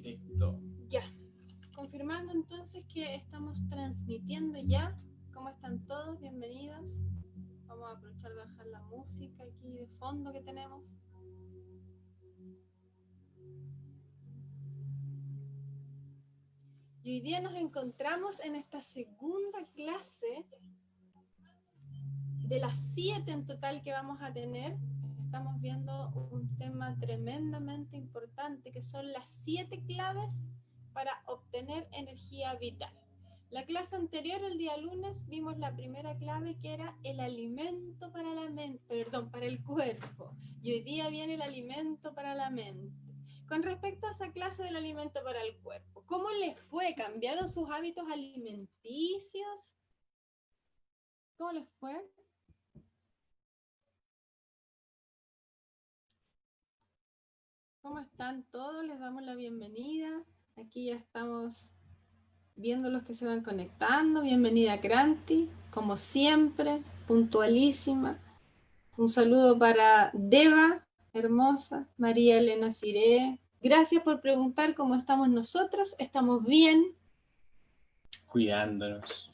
Directo. Ya. Confirmando entonces que estamos transmitiendo ya. ¿Cómo están todos? Bienvenidos. Vamos a aprovechar de bajar la música aquí de fondo que tenemos. Y hoy día nos encontramos en esta segunda clase de las 7 en total que vamos a tener. Estamos viendo un tema tremendamente importante que son las 7 claves para obtener energía vital. La clase anterior, el día lunes, vimos la primera clave que era el alimento para la mente, para el cuerpo. Y hoy día viene el alimento para la mente. Con respecto a esa clase del alimento para el cuerpo, ¿cómo les fue? ¿Cambiaron sus hábitos alimenticios? ¿Cómo les fue? ¿Cómo están todos? Les damos la bienvenida. Aquí ya estamos viendo los que se van conectando. Bienvenida Cranti, como siempre, puntualísima. Un saludo para Deva, hermosa, María Elena Ciré. Gracias por preguntar cómo estamos nosotros. Estamos bien. Cuidándonos,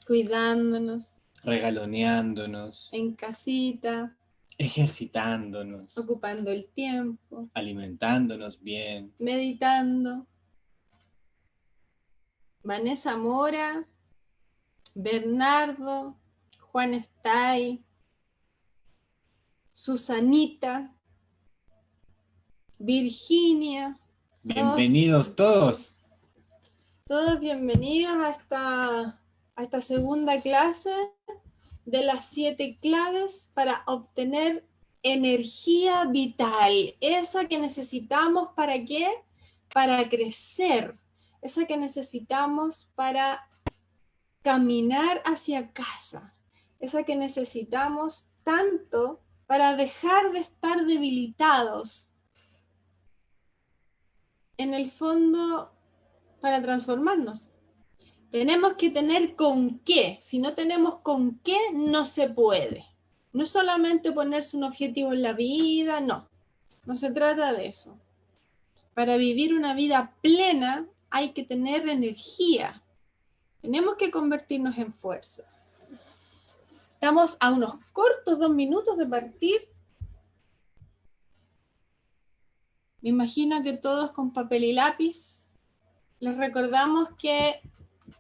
regaloneándonos, en casita, ejercitándonos, ocupando el tiempo, alimentándonos bien, meditando. Vanessa Mora, Bernardo, Juan Estay, Susanita, Virginia. Bienvenidos todos. Todos bienvenidos a esta segunda clase de las 7 claves para obtener energía vital. Esa que necesitamos ¿para qué? Para crecer. Esa que necesitamos para caminar hacia casa. Esa que necesitamos tanto para dejar de estar debilitados. En el fondo, para transformarnos. Tenemos que tener con qué. Si no tenemos con qué, no se puede. No es solamente ponerse un objetivo en la vida, no. No se trata de eso. Para vivir una vida plena hay que tener energía. Tenemos que convertirnos en fuerza. Estamos a unos cortos 2 minutos de partir. Me imagino que todos con papel y lápiz. Les recordamos que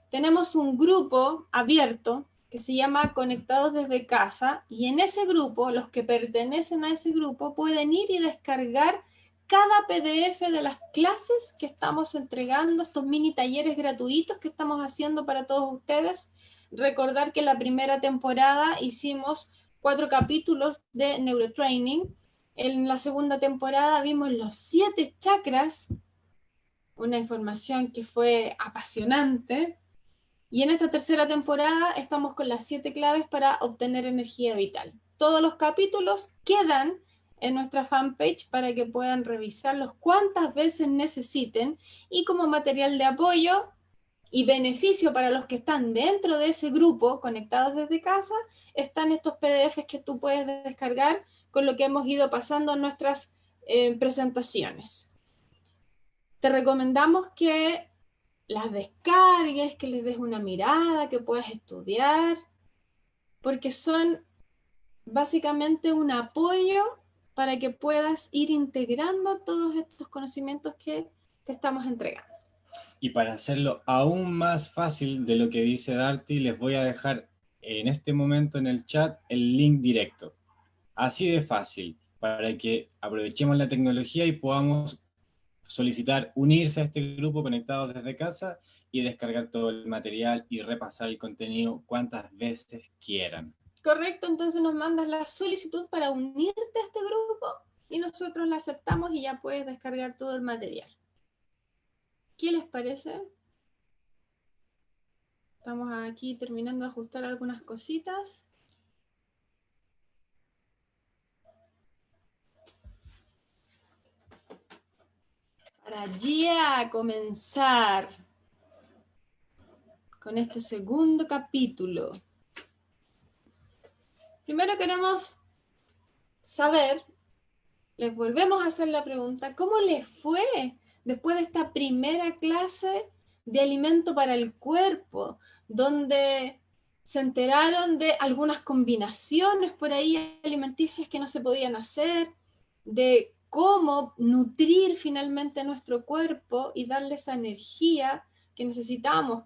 tenemos un grupo abierto que se llama Conectados desde Casa, y en ese grupo, los que pertenecen a ese grupo pueden ir y descargar cada PDF de las clases que estamos entregando, estos mini talleres gratuitos que estamos haciendo para todos ustedes. Recordar que en la primera temporada hicimos 4 capítulos de neurotraining. En la segunda temporada vimos los 7 chakras, una información que fue apasionante. Y en esta tercera temporada estamos con las 7 claves para obtener energía vital. Todos los capítulos quedan en nuestra fanpage para que puedan revisarlos cuantas veces necesiten, y como material de apoyo y beneficio para los que están dentro de ese grupo conectados desde casa, están estos PDFs que tú puedes descargar con lo que hemos ido pasando en nuestras presentaciones. Te recomendamos que las descargues, que les des una mirada, que puedas estudiar, porque son básicamente un apoyo para que puedas ir integrando todos estos conocimientos que te estamos entregando. Y para hacerlo aún más fácil de lo que dice Darty, les voy a dejar en este momento en el chat el link directo. Así de fácil, para que aprovechemos la tecnología y podamos solicitar unirse a este grupo Conectados desde Casa y descargar todo el material y repasar el contenido cuantas veces quieran. Correcto, entonces nos mandas la solicitud para unirte a este grupo y nosotros la aceptamos y ya puedes descargar todo el material. ¿Qué les parece? Estamos aquí terminando de ajustar algunas cositas. Para ya comenzar con este segundo capítulo. Primero queremos saber, les volvemos a hacer la pregunta, ¿cómo les fue después de esta primera clase de alimento para el cuerpo, donde se enteraron de algunas combinaciones por ahí alimenticias que no se podían hacer, de cómo nutrir finalmente nuestro cuerpo y darle esa energía que necesitamos.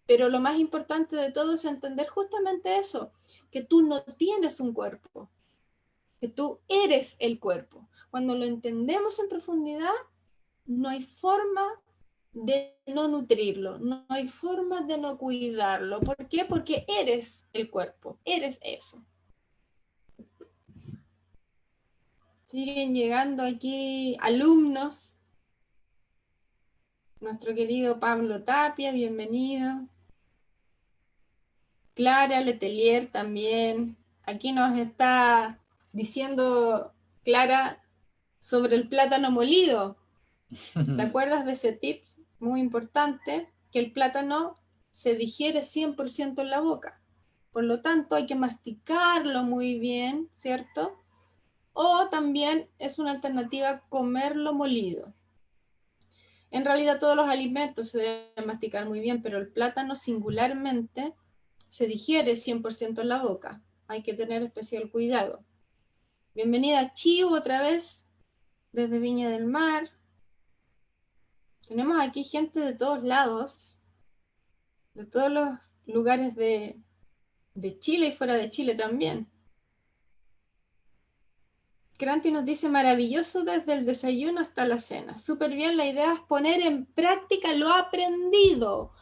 Pero lo más importante de todo es entender justamente eso, que tú no tienes un cuerpo, que tú eres el cuerpo. Cuando lo entendemos en profundidad, no hay forma de no nutrirlo, no hay forma de no cuidarlo. ¿Por qué? Porque eres el cuerpo, eres eso. Siguen llegando aquí alumnos. Nuestro querido Pablo Tapia, bienvenido. Clara Letelier también. Aquí nos está diciendo Clara sobre el plátano molido. ¿Te acuerdas de ese tip muy importante? Que el plátano se digiere 100% en la boca. Por lo tanto, hay que masticarlo muy bien, ¿cierto? O también es una alternativa comerlo molido. En realidad todos los alimentos se deben masticar muy bien, pero el plátano singularmente se digiere 100% en la boca. Hay que tener especial cuidado. Bienvenida Chiu otra vez desde Viña del Mar. Tenemos aquí gente de todos lados, de todos los lugares de Chile y fuera de Chile también. Cranti nos dice, maravilloso desde el desayuno hasta la cena. Súper bien, la idea es poner en práctica lo aprendido.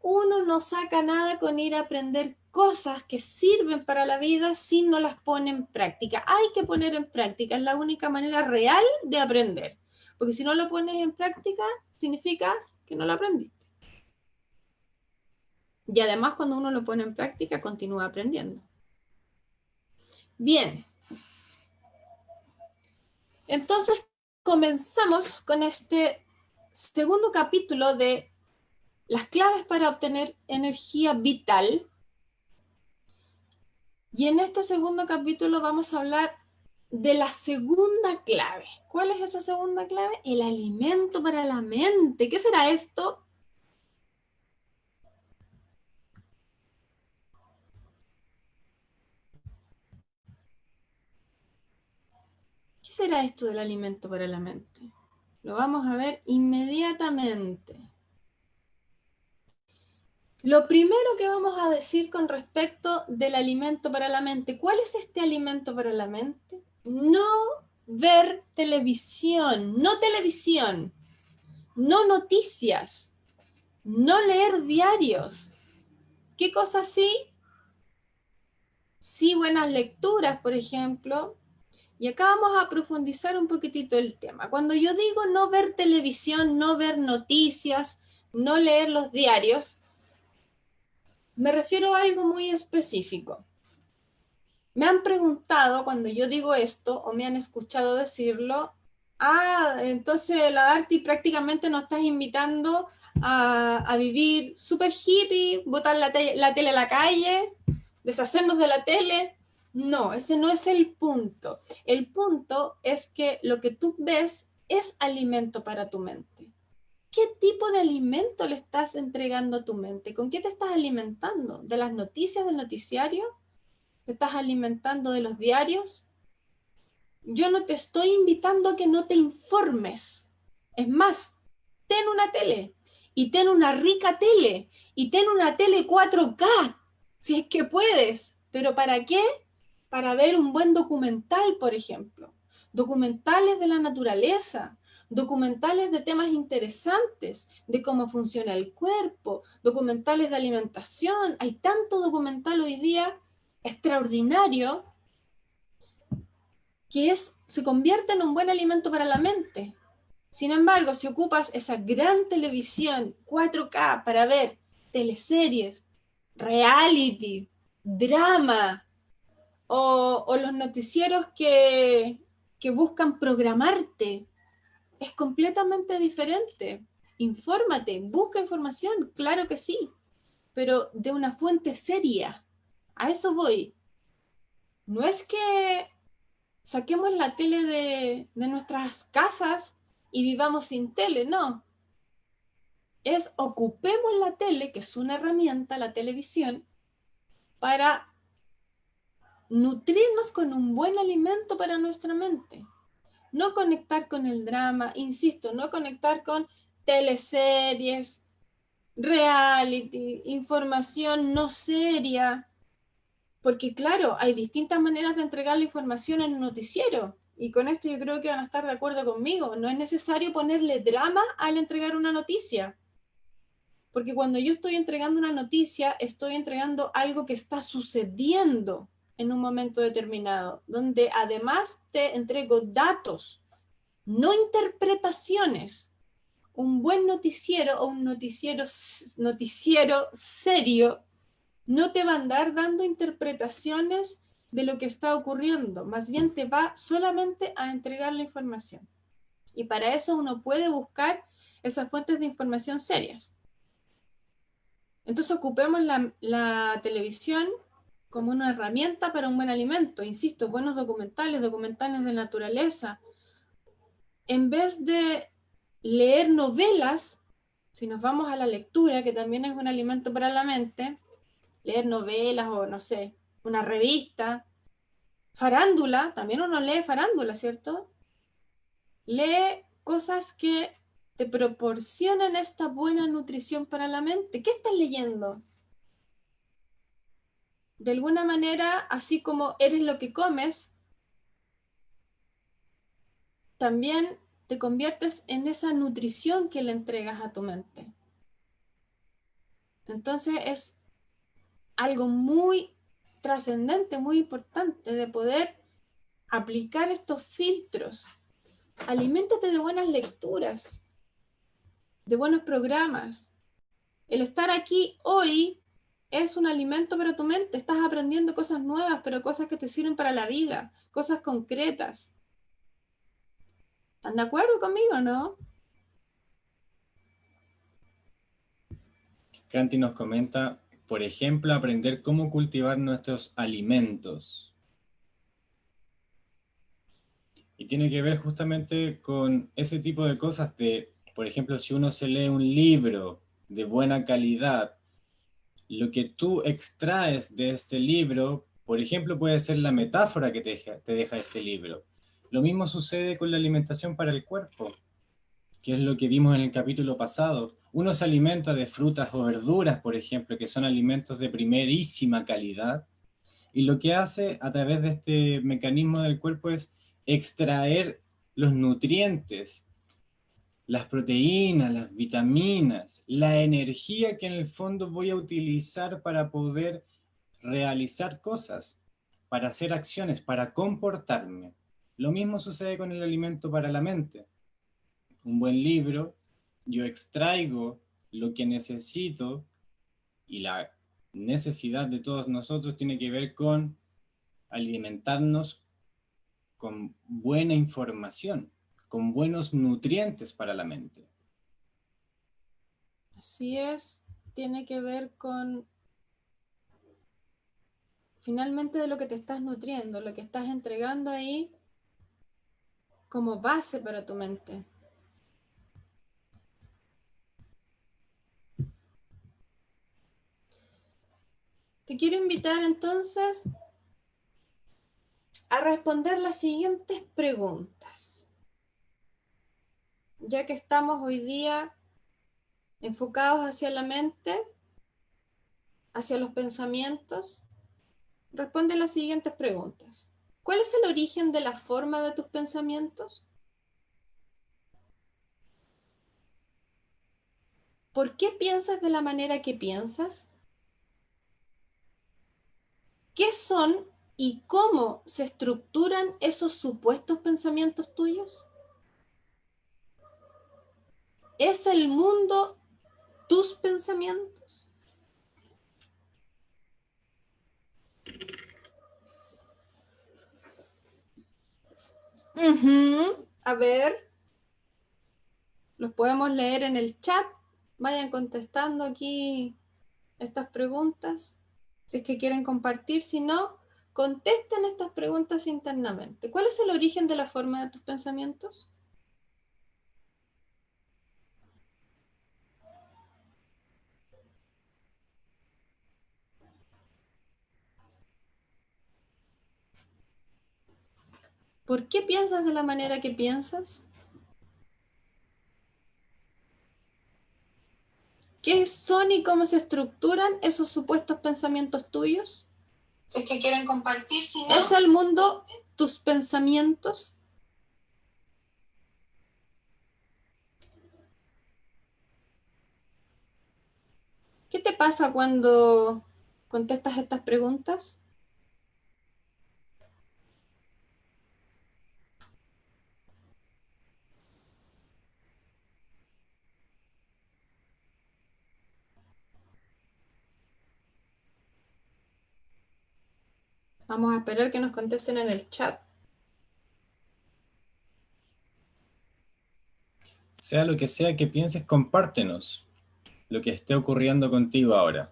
Uno no saca nada con ir a aprender cosas que sirven para la vida si no las pone en práctica. Hay que poner en práctica, es la única manera real de aprender. Porque si no lo pones en práctica, significa que no lo aprendiste. Y además cuando uno lo pone en práctica, continúa aprendiendo. Bien. Entonces, comenzamos con este segundo capítulo de las claves para obtener energía vital. Y en este segundo capítulo vamos a hablar de la segunda clave. ¿Cuál es esa segunda clave? El alimento para la mente. ¿Qué será esto? ¿Qué será esto del alimento para la mente? Lo vamos a ver inmediatamente. Lo primero que vamos a decir con respecto del alimento para la mente, ¿cuál es este alimento para la mente? No ver televisión, no noticias, no leer diarios. ¿Qué cosa sí? Sí, buenas lecturas, por ejemplo. Y acá vamos a profundizar un poquitito el tema. Cuando yo digo no ver televisión, no ver noticias, no leer los diarios, me refiero a algo muy específico. Me han preguntado cuando yo digo esto, o me han escuchado decirlo, entonces la Darty prácticamente nos estás invitando a vivir súper hippie, botar la tele a la calle, deshacernos de la tele. No, ese no es el punto. El punto es que lo que tú ves es alimento para tu mente. ¿Qué tipo de alimento le estás entregando a tu mente? ¿Con qué te estás alimentando? ¿De las noticias del noticiario? ¿Te estás alimentando de los diarios? Yo no te estoy invitando a que no te informes. Es más, ten una tele y ten una rica tele y ten una tele 4K, si es que puedes. ¿Pero para qué? Para ver un buen documental, por ejemplo. Documentales de la naturaleza, documentales de temas interesantes, de cómo funciona el cuerpo, documentales de alimentación. Hay tanto documental hoy día extraordinario que se convierte en un buen alimento para la mente. Sin embargo, si ocupas esa gran televisión 4K para ver teleseries, reality, drama o los noticieros que buscan programarte, es completamente diferente. Infórmate, busca información, claro que sí, pero de una fuente seria. A eso voy. No es que saquemos la tele de nuestras casas y vivamos sin tele, no. Es ocupemos la tele, que es una herramienta, la televisión, para nutrirnos con un buen alimento para nuestra mente. No conectar con el drama, insisto, no conectar con teleseries, reality, información no seria, porque claro, hay distintas maneras de entregar la información en un noticiero, y con esto yo creo que van a estar de acuerdo conmigo. No es necesario ponerle drama al entregar una noticia, porque cuando yo estoy entregando una noticia, estoy entregando algo que está sucediendo en un momento determinado, donde además te entrego datos, no interpretaciones. Un buen noticiero o un noticiero serio no te va a andar dando interpretaciones de lo que está ocurriendo, más bien te va solamente a entregar la información. Y para eso uno puede buscar esas fuentes de información serias. Entonces ocupemos la televisión como una herramienta para un buen alimento. Insisto, buenos documentales, documentales de naturaleza. En vez de leer novelas, si nos vamos a la lectura, que también es un alimento para la mente, leer novelas o no sé, una revista, farándula, también uno lee farándula, ¿cierto? Lee cosas que te proporcionan esta buena nutrición para la mente. ¿Qué estás leyendo? De alguna manera, así como eres lo que comes, también te conviertes en esa nutrición que le entregas a tu mente. Entonces es algo muy trascendente, muy importante de poder aplicar estos filtros. Aliméntate de buenas lecturas, de buenos programas. El estar aquí hoy es un alimento para tu mente. Estás aprendiendo cosas nuevas, pero cosas que te sirven para la vida, cosas concretas. ¿Están de acuerdo conmigo, no? Kanti nos comenta, por ejemplo, aprender cómo cultivar nuestros alimentos. Y tiene que ver justamente con ese tipo de cosas de, por ejemplo, si uno se lee un libro de buena calidad, lo que tú extraes de este libro, por ejemplo, puede ser la metáfora que te deja este libro. Lo mismo sucede con la alimentación para el cuerpo, que es lo que vimos en el capítulo pasado. Uno se alimenta de frutas o verduras, por ejemplo, que son alimentos de primerísima calidad, y lo que hace a través de este mecanismo del cuerpo es extraer los nutrientes, las proteínas, las vitaminas, la energía que en el fondo voy a utilizar para poder realizar cosas, para hacer acciones, para comportarme. Lo mismo sucede con el alimento para la mente. Un buen libro, yo extraigo lo que necesito, y la necesidad de todos nosotros tiene que ver con alimentarnos con buena información, con buenos nutrientes para la mente. Así es, tiene que ver con finalmente de lo que te estás nutriendo, lo que estás entregando ahí como base para tu mente. Te quiero invitar entonces a responder las siguientes preguntas. Ya que estamos hoy día enfocados hacia la mente, hacia los pensamientos, responde las siguientes preguntas. ¿Cuál es el origen de la forma de tus pensamientos? ¿Por qué piensas de la manera que piensas? ¿Qué son y cómo se estructuran esos supuestos pensamientos tuyos? ¿Es el mundo tus pensamientos? A ver, los podemos leer en el chat. Vayan contestando aquí estas preguntas, si es que quieren compartir. Si no, contesten estas preguntas internamente. ¿Cuál es el origen de la forma de tus pensamientos? ¿Por qué piensas de la manera que piensas? ¿Qué son y cómo se estructuran esos supuestos pensamientos tuyos? Si es que quieren compartir, si no. ¿Es el mundo tus pensamientos? ¿Qué te pasa cuando contestas estas preguntas? Vamos a esperar que nos contesten en el chat. Sea lo que sea que pienses, compártenos lo que esté ocurriendo contigo ahora.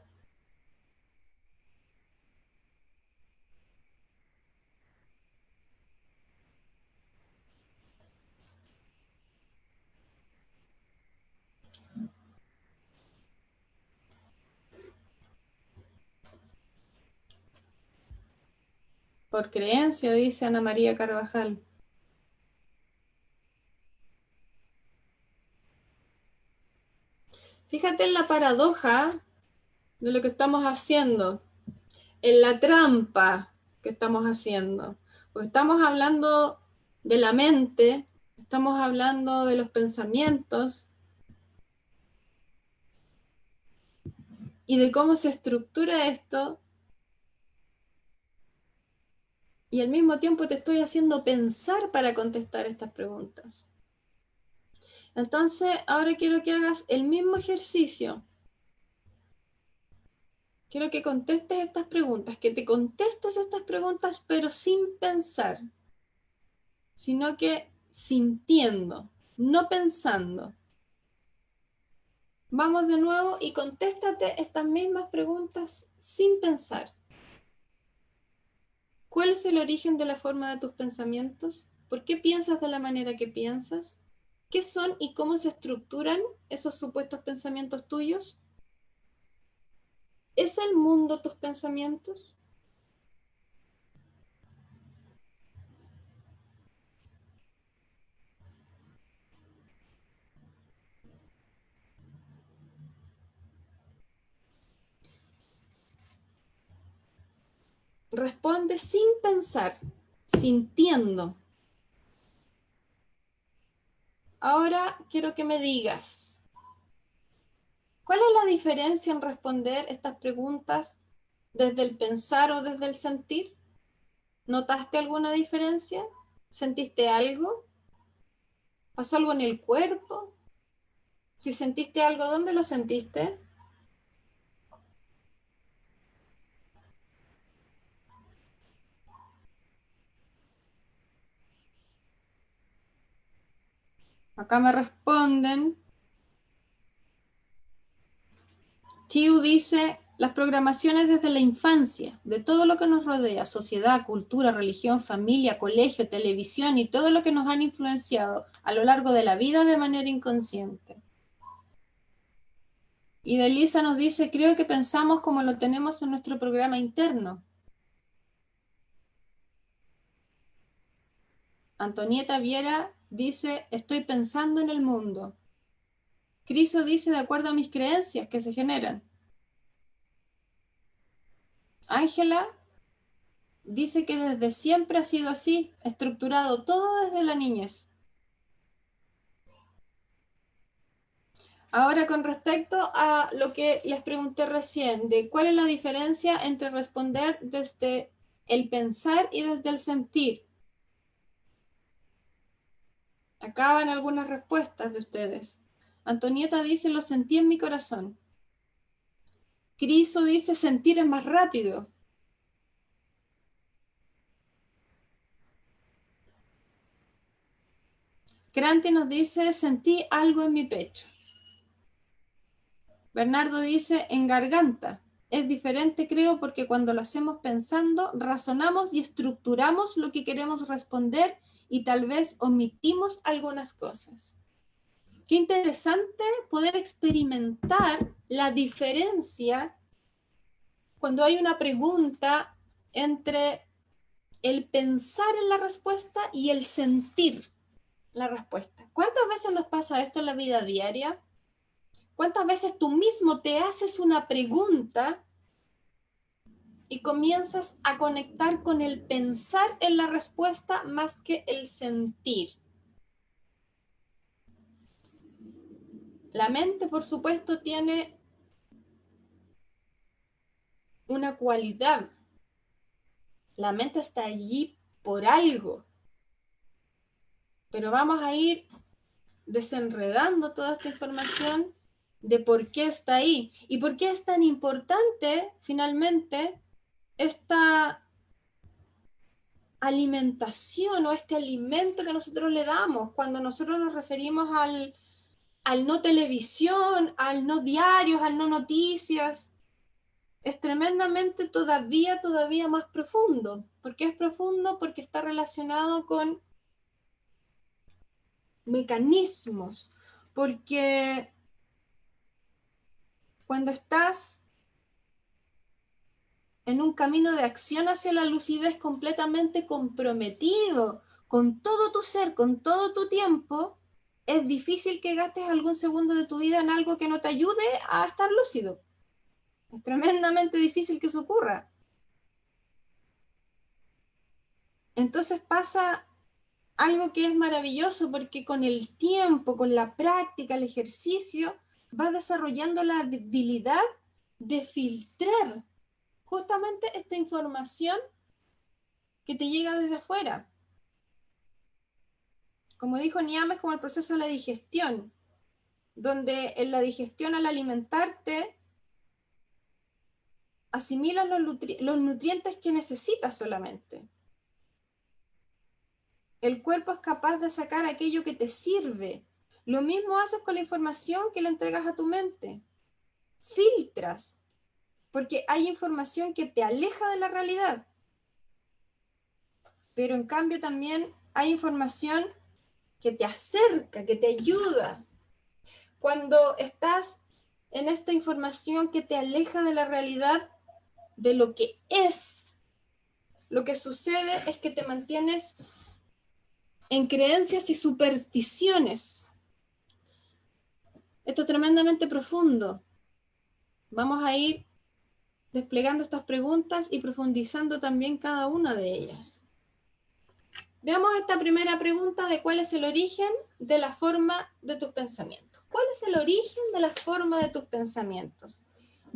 Por creencia, dice Ana María Carvajal. Fíjate en la paradoja de lo que estamos haciendo, en la trampa que estamos haciendo. Porque estamos hablando de la mente, estamos hablando de los pensamientos y de cómo se estructura esto, y al mismo tiempo te estoy haciendo pensar para contestar estas preguntas. Entonces, ahora quiero que hagas el mismo ejercicio. Quiero que contestes estas preguntas, que te contestes estas preguntas, pero sin pensar, sino que sintiendo, no pensando. Vamos de nuevo y contéstate estas mismas preguntas sin pensar. ¿Cuál es el origen de la forma de tus pensamientos? ¿Por qué piensas de la manera que piensas? ¿Qué son y cómo se estructuran esos supuestos pensamientos tuyos? ¿Es el mundo tus pensamientos? Responde sin pensar, sintiendo. Ahora quiero que me digas, ¿cuál es la diferencia en responder estas preguntas desde el pensar o desde el sentir? ¿Notaste alguna diferencia? ¿Sentiste algo? ¿Pasó algo en el cuerpo? Si sentiste algo, ¿dónde lo sentiste? Acá me responden. Chiu dice, las programaciones desde la infancia, de todo lo que nos rodea, sociedad, cultura, religión, familia, colegio, televisión y todo lo que nos han influenciado a lo largo de la vida de manera inconsciente. Y Delisa nos dice, creo que pensamos como lo tenemos en nuestro programa interno. Antonieta Viera dice, estoy pensando en el mundo. Criso dice, de acuerdo a mis creencias que se generan. Ángela dice que desde siempre ha sido así, estructurado todo desde la niñez. Ahora, con respecto a lo que les pregunté recién, de cuál es la diferencia entre responder desde el pensar y desde el sentir. Acá van algunas respuestas de ustedes. Antonieta dice, lo sentí en mi corazón. Criso dice, sentir es más rápido. Cranti nos dice, sentí algo en mi pecho. Bernardo dice, en garganta. Es diferente, creo, porque cuando lo hacemos pensando, razonamos y estructuramos lo que queremos responder y tal vez omitimos algunas cosas. Qué interesante poder experimentar la diferencia cuando hay una pregunta entre el pensar en la respuesta y el sentir la respuesta. ¿Cuántas veces nos pasa esto en la vida diaria? ¿Cuántas veces tú mismo te haces una pregunta y comienzas a conectar con el pensar en la respuesta más que el sentir? La mente, por supuesto, tiene una cualidad. La mente está allí por algo. Pero vamos a ir desenredando toda esta información de por qué está ahí y por qué es tan importante finalmente esta alimentación o este alimento que nosotros le damos cuando nosotros nos referimos al no televisión, al no diarios, al no noticias. Es tremendamente todavía más profundo. ¿Por qué es profundo? Porque está relacionado con mecanismos, porque cuando estás en un camino de acción hacia la lucidez completamente comprometido con todo tu ser, con todo tu tiempo, es difícil que gastes algún segundo de tu vida en algo que no te ayude a estar lúcido. Es tremendamente difícil que eso ocurra. Entonces pasa algo que es maravilloso porque con el tiempo, con la práctica, el ejercicio, vas desarrollando la habilidad de filtrar justamente esta información que te llega desde afuera. Como dijo Niame, es como el proceso de la digestión, donde en la digestión al alimentarte asimilas los nutrientes que necesitas solamente. El cuerpo es capaz de sacar aquello que te sirve. Lo mismo haces con la información que le entregas a tu mente. Filtras, porque hay información que te aleja de la realidad. Pero en cambio también hay información que te acerca, que te ayuda. Cuando estás en esta información que te aleja de la realidad, de lo que es, lo que sucede es que te mantienes en creencias y supersticiones. Esto es tremendamente profundo. Vamos a ir desplegando estas preguntas y profundizando también cada una de ellas. Veamos esta primera pregunta de cuál es el origen de la forma de tus pensamientos. ¿Cuál es el origen de la forma de tus pensamientos?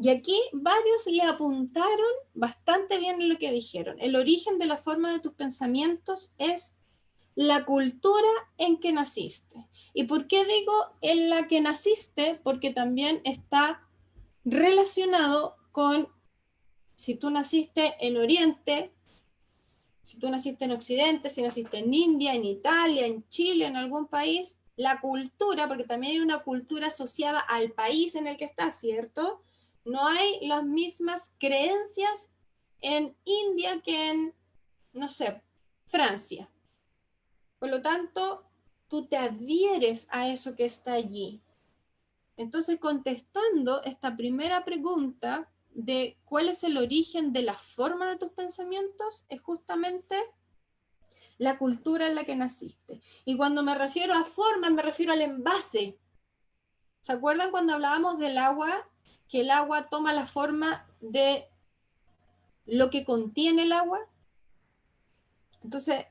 Y aquí varios le apuntaron bastante bien en lo que dijeron. El origen de la forma de tus pensamientos es la cultura en que naciste. ¿Y por qué digo en la que naciste? Porque también está relacionado con si tú naciste en Oriente, si tú naciste en Occidente, si naciste en India, en Italia, en Chile, en algún país, la cultura, porque también hay una cultura asociada al país en el que estás, ¿cierto? No hay las mismas creencias en India que en, no sé, Francia. Por lo tanto, tú te adhieres a eso que está allí. Entonces, contestando esta primera pregunta de cuál es el origen de la forma de tus pensamientos, es justamente la cultura en la que naciste. Y cuando me refiero a forma, me refiero al envase. ¿Se acuerdan cuando hablábamos del agua? Que el agua toma la forma de lo que contiene el agua. Entonces,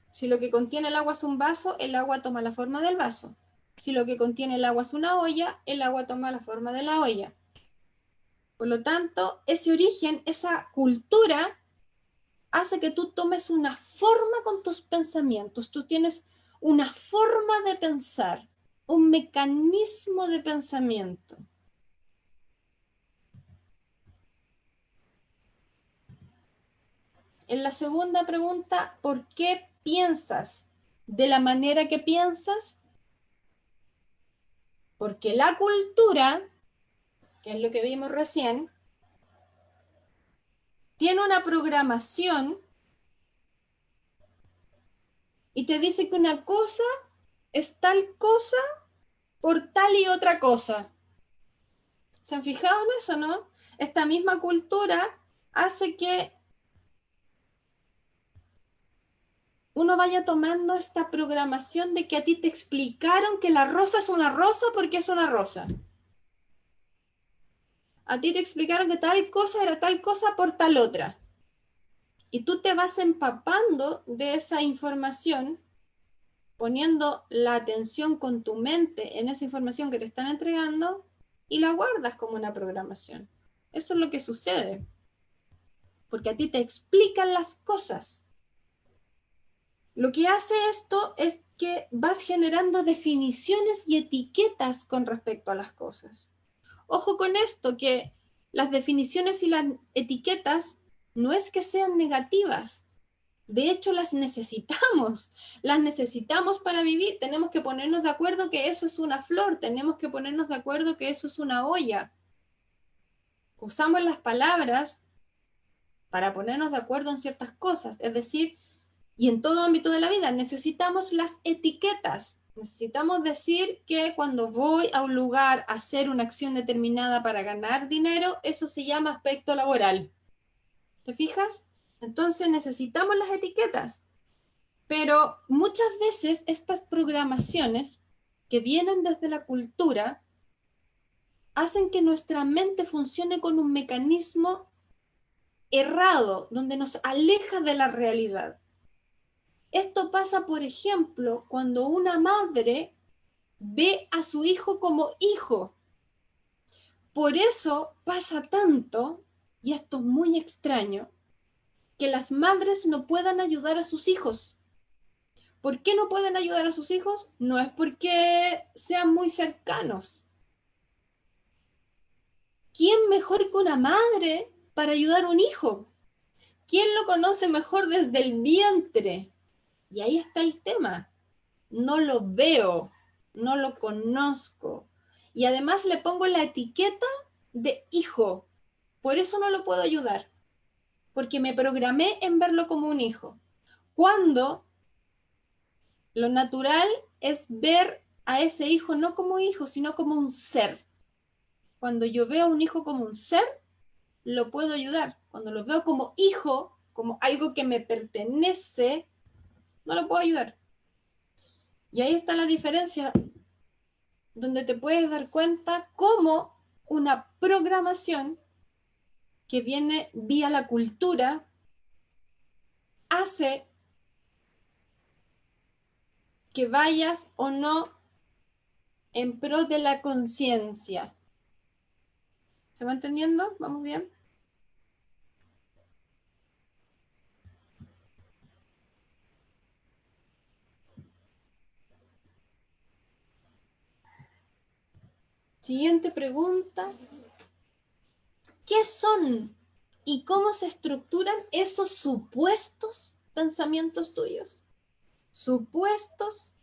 si lo que contiene el agua es un vaso, el agua toma la forma del vaso. Si lo que contiene el agua es una olla, el agua toma la forma de la olla. Por lo tanto, ese origen, esa cultura, hace que tú tomes una forma con tus pensamientos. Tú tienes una forma de pensar, un mecanismo de pensamiento. En la segunda pregunta, ¿por qué piensas de la manera que piensas? Porque la cultura, que es lo que vimos recién, tiene una programación y te dice que una cosa es tal cosa por tal y otra cosa. ¿Se han fijado en eso, no? Esta misma cultura hace que uno vaya tomando esta programación de que a ti te explicaron que la rosa es una rosa porque es una rosa. A ti te explicaron que tal cosa era tal cosa por tal otra. Y tú te vas empapando de esa información, poniendo la atención con tu mente en esa información que te están entregando y la guardas como una programación. Eso es lo que sucede. Porque a ti te explican las cosas. Lo que hace esto es que vas generando definiciones y etiquetas con respecto a las cosas. Ojo con esto, que las definiciones y las etiquetas no es que sean negativas. De hecho, las necesitamos para vivir. Tenemos que ponernos de acuerdo que eso es una flor, tenemos que ponernos de acuerdo que eso es una olla. Usamos las palabras para ponernos de acuerdo en ciertas cosas, es decir, y en todo ámbito de la vida necesitamos las etiquetas. Necesitamos decir que cuando voy a un lugar a hacer una acción determinada para ganar dinero, eso se llama aspecto laboral. ¿Te fijas? Entonces necesitamos las etiquetas. Pero muchas veces estas programaciones que vienen desde la cultura hacen que nuestra mente funcione con un mecanismo errado, donde nos aleja de la realidad. Esto pasa, por ejemplo, cuando una madre ve a su hijo como hijo. Por eso pasa tanto, y esto es muy extraño, que las madres no puedan ayudar a sus hijos. ¿Por qué no pueden ayudar a sus hijos? No es porque sean muy cercanos. ¿Quién mejor que una madre para ayudar a un hijo? ¿Quién lo conoce mejor desde el vientre? Y ahí está el tema. No lo veo, no lo conozco. Y además le pongo la etiqueta de hijo. Por eso no lo puedo ayudar. Porque me programé en verlo como un hijo. Cuando lo natural es ver a ese hijo no como hijo, sino como un ser. Cuando yo veo a un hijo como un ser, lo puedo ayudar. Cuando lo veo como hijo, como algo que me pertenece, no lo puedo ayudar. Y ahí está la diferencia, donde te puedes dar cuenta cómo una programación que viene vía la cultura hace que vayas o no en pro de la conciencia. ¿Se va entendiendo? ¿Vamos bien? Siguiente pregunta. ¿Qué son y cómo se estructuran esos supuestos pensamientos tuyos? Supuestos,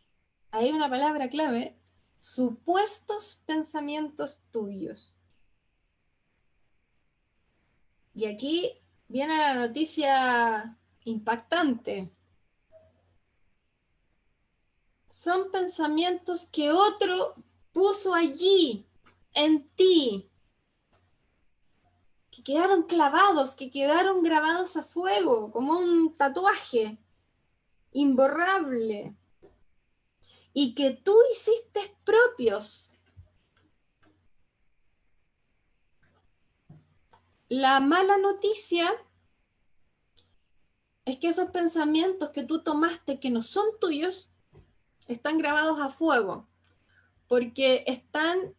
hay una palabra clave, supuestos pensamientos tuyos. Y aquí viene la noticia impactante. Son pensamientos que otro puso allí, en ti, que quedaron clavados, que quedaron grabados a fuego, como un tatuaje imborrable, y que tú hiciste propios. La mala noticia es que esos pensamientos que tú tomaste que no son tuyos están grabados a fuego, porque están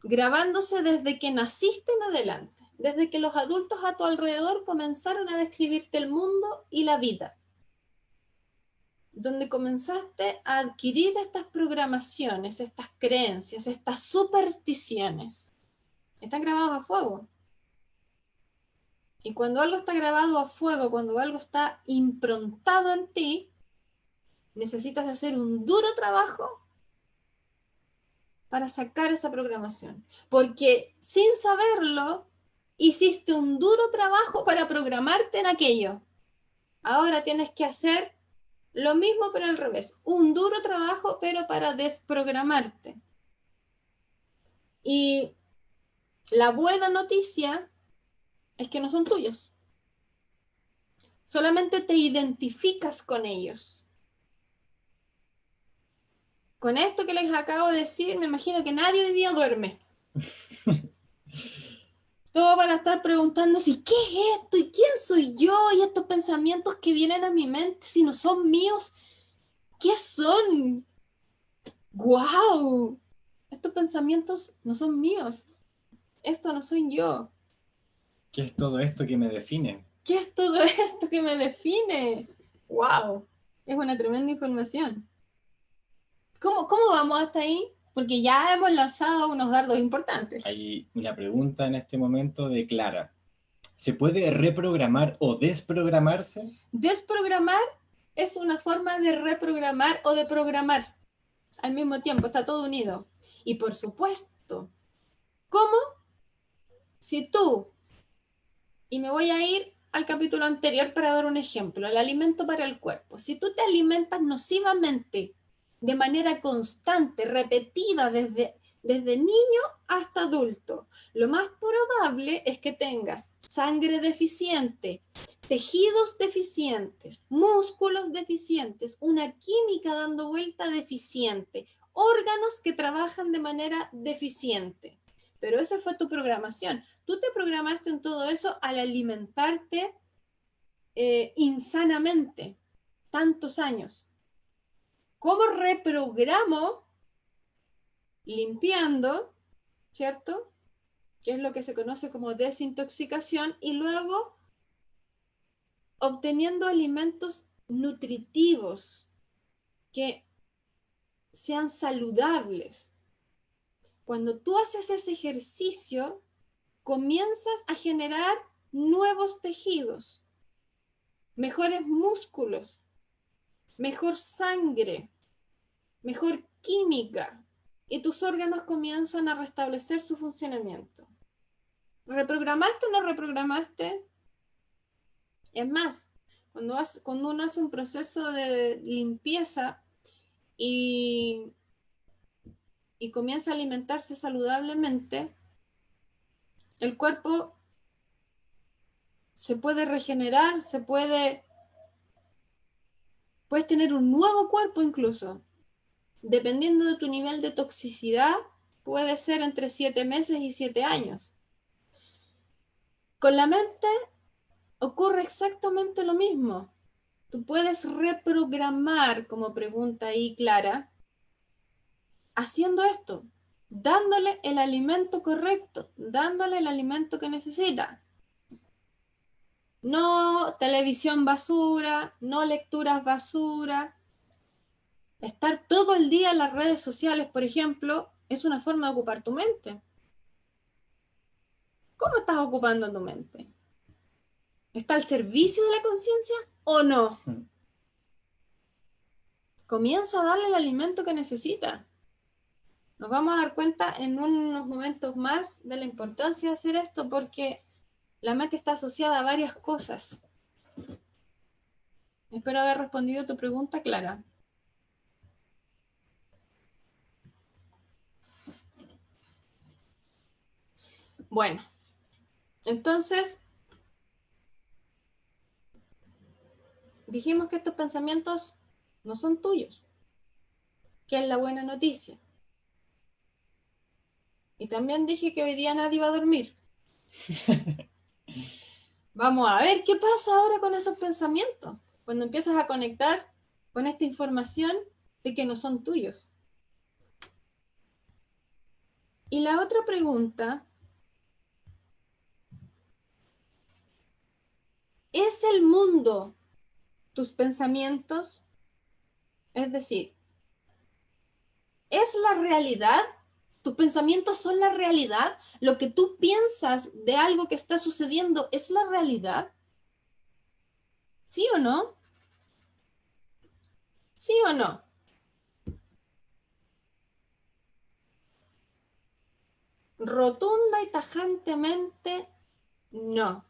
grabándose desde que naciste en adelante, desde que los adultos a tu alrededor comenzaron a describirte el mundo y la vida, donde comenzaste a adquirir estas programaciones, estas creencias, estas supersticiones. Están grabados a fuego. Y cuando algo está grabado a fuego, cuando algo está improntado en ti, necesitas hacer un duro trabajo para sacar esa programación. Porque sin saberlo, hiciste un duro trabajo para programarte en aquello. Ahora tienes que hacer lo mismo pero al revés. Un duro trabajo pero para desprogramarte. Y la buena noticia es que no son tuyos. Solamente te identificas con ellos. Con esto que les acabo de decir, me imagino que nadie hoy día duerme. Todo para estar preguntándose, ¿qué es esto? ¿Y quién soy yo? Y estos pensamientos que vienen a mi mente, si no son míos, ¿qué son? ¡Guau! Estos pensamientos no son míos. Esto no soy yo. ¿Qué es todo esto que me define? ¿Qué es todo esto que me define? ¡Wow! Es una tremenda información. ¿Cómo vamos hasta ahí? Porque ya hemos lanzado unos dardos importantes. Hay una pregunta en este momento de Clara. ¿Se puede reprogramar o desprogramarse? Desprogramar es una forma de reprogramar o de programar al mismo tiempo, está todo unido. Y por supuesto, ¿cómo? Si tú, y me voy a ir al capítulo anterior para dar un ejemplo, el alimento para el cuerpo. Si tú te alimentas nocivamente, de manera constante, repetida desde niño hasta adulto, lo más probable es que tengas sangre deficiente, tejidos deficientes, músculos deficientes, una química dando vuelta deficiente, órganos que trabajan de manera deficiente. Pero esa fue tu programación. Tú te programaste en todo eso al alimentarte insanamente tantos años. ¿Cómo reprogramo? Limpiando, ¿cierto? Que es lo que se conoce como desintoxicación, y luego obteniendo alimentos nutritivos que sean saludables. Cuando tú haces ese ejercicio, comienzas a generar nuevos tejidos, mejores músculos, mejor sangre, mejor química, y tus órganos comienzan a restablecer su funcionamiento. ¿Reprogramaste o no reprogramaste? Es más, cuando uno hace un proceso de limpieza y comienza a alimentarse saludablemente, el cuerpo se puede regenerar, puedes tener un nuevo cuerpo incluso. Dependiendo de tu nivel de toxicidad, puede ser entre 7 meses y 7 años. Con la mente ocurre exactamente lo mismo. Tú puedes reprogramar, como pregunta ahí Clara, haciendo esto, dándole el alimento correcto, dándole el alimento que necesita. No televisión basura, no lecturas basura. Estar todo el día en las redes sociales, por ejemplo, es una forma de ocupar tu mente. ¿Cómo estás ocupando tu mente? ¿Está al servicio de la conciencia o no? Comienza a darle el alimento que necesita. Nos vamos a dar cuenta en unos momentos más de la importancia de hacer esto, porque la mente está asociada a varias cosas. Espero haber respondido tu pregunta, Clara. Bueno, entonces dijimos que estos pensamientos no son tuyos, que es la buena noticia. Y también dije que hoy día nadie va a dormir. Vamos a ver qué pasa ahora con esos pensamientos, cuando empiezas a conectar con esta información de que no son tuyos. Y la otra pregunta, ¿es el mundo tus pensamientos? Es decir, ¿es la realidad? ¿Tus pensamientos son la realidad? ¿Lo que tú piensas de algo que está sucediendo es la realidad? ¿Sí o no? ¿Sí o no? Rotunda y tajantemente, no.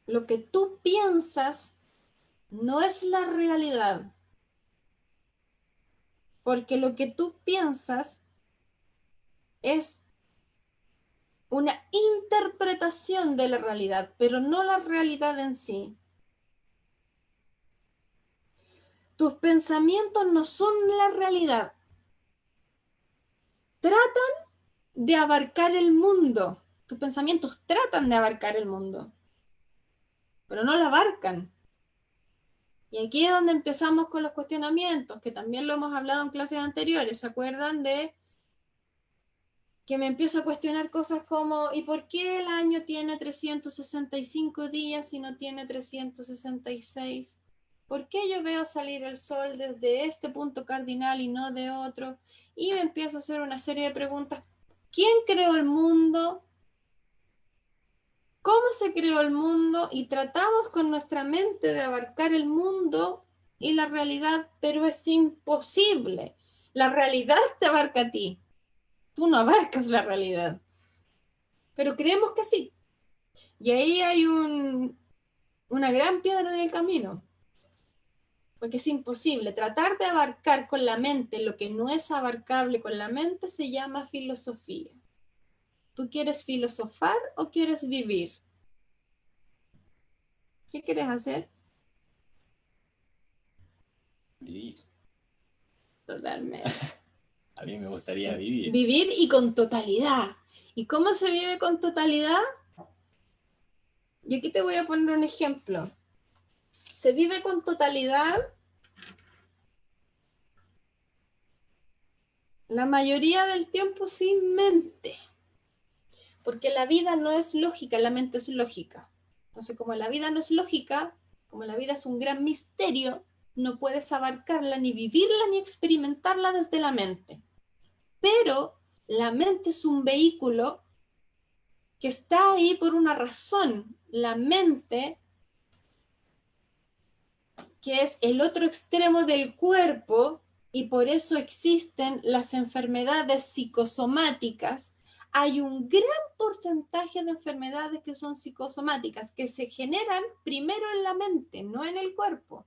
Lo que tú piensas no es la realidad, porque lo que tú piensas es una interpretación de la realidad, pero no la realidad en sí. Tus pensamientos no son la realidad. Tratan de abarcar el mundo. Tus pensamientos tratan de abarcar el mundo, pero no lo abarcan. Y aquí es donde empezamos con los cuestionamientos, que también lo hemos hablado en clases anteriores. ¿Se acuerdan de que me empiezo a cuestionar cosas como ¿y por qué el año tiene 365 días y no tiene 366? ¿Por qué yo veo salir el sol desde este punto cardinal y no de otro? Y me empiezo a hacer una serie de preguntas. ¿Quién creó el mundo? ¿Cómo se creó el mundo? Y tratamos con nuestra mente de abarcar el mundo y la realidad, pero es imposible. La realidad te abarca a ti. Tú no abarcas la realidad. Pero creemos que sí. Y ahí hay una gran piedra en el camino. Porque es imposible. Tratar de abarcar con la mente lo que no es abarcable con la mente se llama filosofía. ¿Tú quieres filosofar o quieres vivir? ¿Qué quieres hacer? Vivir. Totalmente. A mí me gustaría vivir. Vivir y con totalidad. ¿Y cómo se vive con totalidad? Y aquí te voy a poner un ejemplo. Se vive con totalidad la mayoría del tiempo sin mente. Porque la vida no es lógica, la mente es lógica. Entonces, como la vida no es lógica, como la vida es un gran misterio, no puedes abarcarla, ni vivirla, ni experimentarla desde la mente. Pero la mente es un vehículo que está ahí por una razón. La mente, que es el otro extremo del cuerpo, y por eso existen las enfermedades psicosomáticas. Hay un gran porcentaje de enfermedades que son psicosomáticas, que se generan primero en la mente, no en el cuerpo.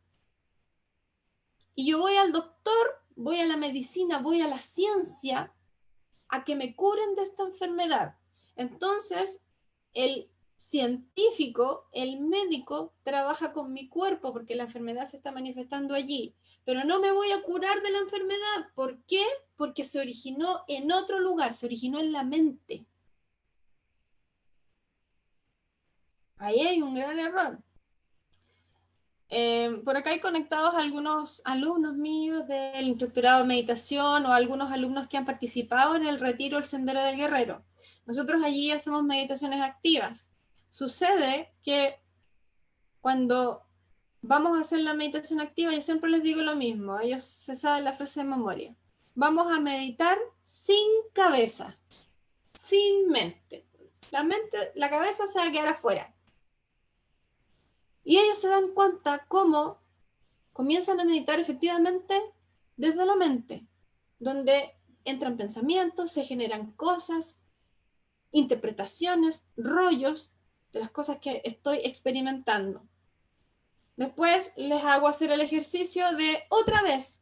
Y yo voy al doctor, voy a la medicina, voy a la ciencia, a que me curen de esta enfermedad. Entonces, el científico, el médico, trabaja con mi cuerpo porque la enfermedad se está manifestando allí. Pero no me voy a curar de la enfermedad. ¿Por qué? Porque se originó en otro lugar, se originó en la mente. Ahí hay un gran error. Por acá hay conectados algunos alumnos míos del instructorado de meditación o algunos alumnos que han participado en el retiro El Sendero del Guerrero. Nosotros allí hacemos meditaciones activas. Sucede que cuando vamos a hacer la meditación activa, yo siempre les digo lo mismo, ellos se saben la frase de memoria. Vamos a meditar sin cabeza, sin mente. La cabeza se va a quedar afuera. Y ellos se dan cuenta cómo comienzan a meditar efectivamente desde la mente, donde entran pensamientos, se generan cosas, interpretaciones, rollos de las cosas que estoy experimentando. Después les hago hacer el ejercicio de otra vez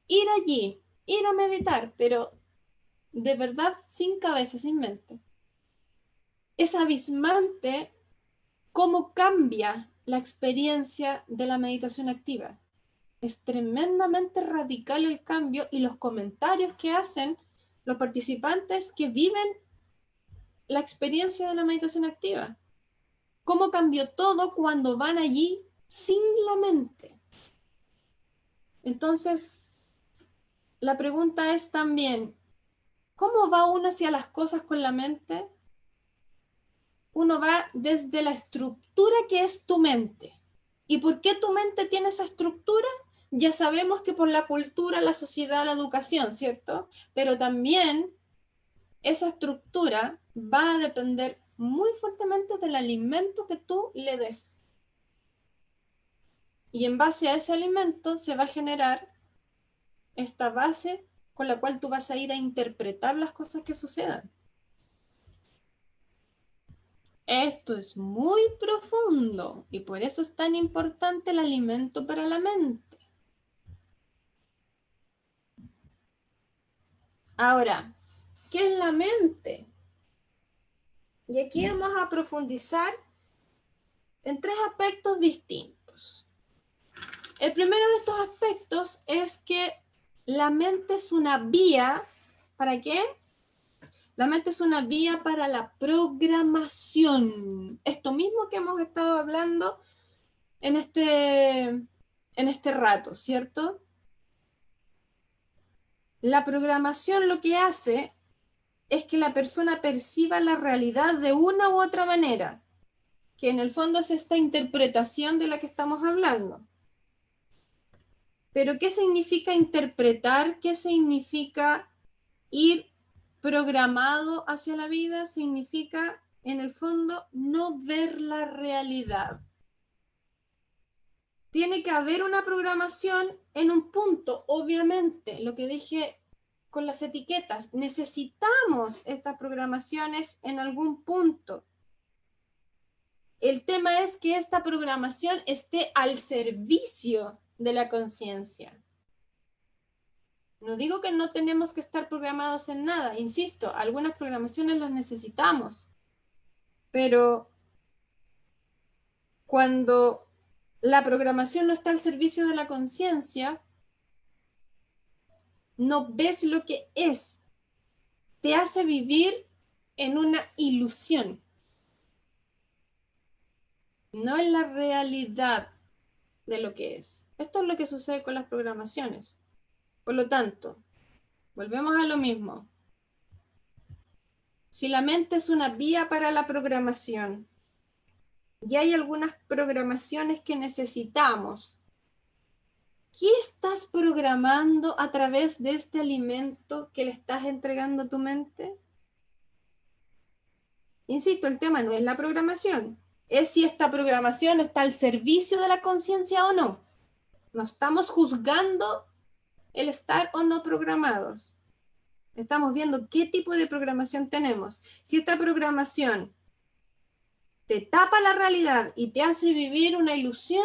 ir allí, ir a meditar, pero de verdad sin cabeza, sin mente. Es abismante cómo cambia la experiencia de la meditación activa. Es tremendamente radical el cambio y los comentarios que hacen los participantes que viven la experiencia de la meditación activa. Cómo cambió todo cuando van allí sin la mente. Entonces, la pregunta es también, ¿cómo va uno hacia las cosas con la mente? Uno va desde la estructura que es tu mente. ¿Y por qué tu mente tiene esa estructura? Ya sabemos que por la cultura, la sociedad, la educación, ¿cierto? Pero también esa estructura va a depender muy fuertemente del alimento que tú le des. Y en base a ese alimento se va a generar esta base con la cual tú vas a ir a interpretar las cosas que sucedan. Esto es muy profundo y por eso es tan importante el alimento para la mente. Ahora, ¿qué es la mente? Y aquí vamos a profundizar en 3 aspectos distintos. El primero de estos aspectos es que la mente es una vía, ¿para qué? La mente es una vía para la programación. Esto mismo que hemos estado hablando en este rato, ¿cierto? La programación lo que hace es que la persona perciba la realidad de una u otra manera, que en el fondo es esta interpretación de la que estamos hablando. Pero ¿qué significa interpretar? ¿Qué significa ir programado hacia la vida? Significa, en el fondo, no ver la realidad. Tiene que haber una programación en un punto, obviamente, lo que dije con las etiquetas, necesitamos estas programaciones en algún punto. El tema es que esta programación esté al servicio de la conciencia. No digo que no tenemos que estar programados en nada, insisto, algunas programaciones las necesitamos, pero cuando la programación no está al servicio de la conciencia, no ves lo que es, te hace vivir en una ilusión, no en la realidad de lo que es. Esto es lo que sucede con las programaciones. Por lo tanto, volvemos a lo mismo. Si la mente es una vía para la programación y hay algunas programaciones que necesitamos, ¿qué estás programando a través de este alimento que le estás entregando a tu mente? Insisto, el tema no es la programación, es si esta programación está al servicio de la conciencia o no. No estamos juzgando el estar o no programados. Estamos viendo qué tipo de programación tenemos. Si esta programación te tapa la realidad y te hace vivir una ilusión,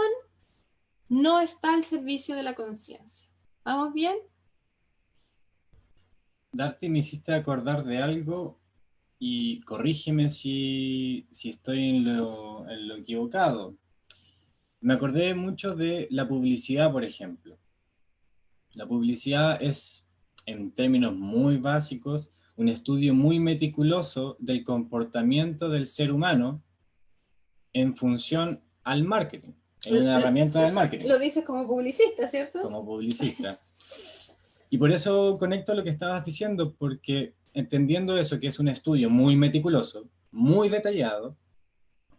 no está al servicio de la conciencia. ¿Vamos bien? Darty, me hiciste acordar de algo y corrígeme si estoy en lo equivocado. Me acordé mucho de la publicidad, por ejemplo. La publicidad es, en términos muy básicos, un estudio muy meticuloso del comportamiento del ser humano en función al marketing. Es una herramienta del marketing. Lo dices como publicista, ¿cierto? Como publicista. Y por eso conecto a lo que estabas diciendo, porque entendiendo eso, que es un estudio muy meticuloso, muy detallado,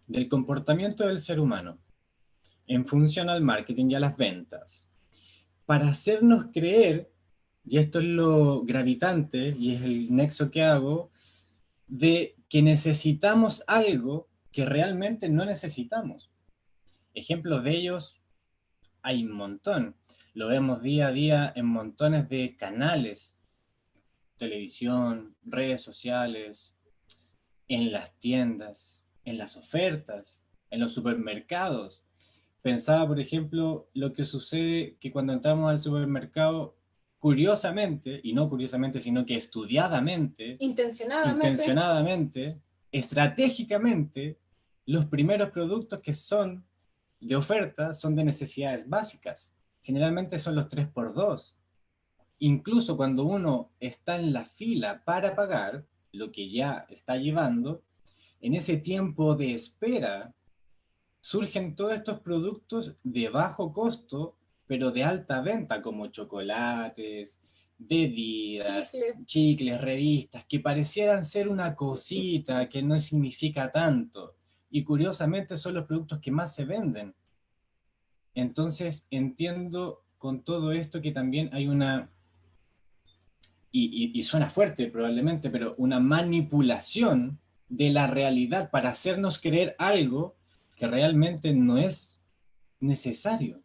del comportamiento del ser humano en función al marketing y a las ventas, para hacernos creer, y esto es lo gravitante y es el nexo que hago, de que necesitamos algo que realmente no necesitamos. Ejemplos de ellos hay un montón. Lo vemos día a día en montones de canales, televisión, redes sociales, en las tiendas, en las ofertas, en los supermercados. Pensaba, por ejemplo, lo que sucede que cuando entramos al supermercado, curiosamente, y no curiosamente, sino que estudiadamente, intencionadamente, estratégicamente, los primeros productos que son de oferta son de necesidades básicas. Generalmente son los 3x2. Incluso cuando uno está en la fila para pagar lo que ya está llevando, en ese tiempo de espera surgen todos estos productos de bajo costo, pero de alta venta, como chocolates, bebidas, chicles, revistas, que parecieran ser una cosita que no significa tanto. Y curiosamente son los productos que más se venden. Entonces entiendo con todo esto que también hay una, y suena fuerte probablemente, pero una manipulación de la realidad para hacernos creer algo que realmente no es necesario.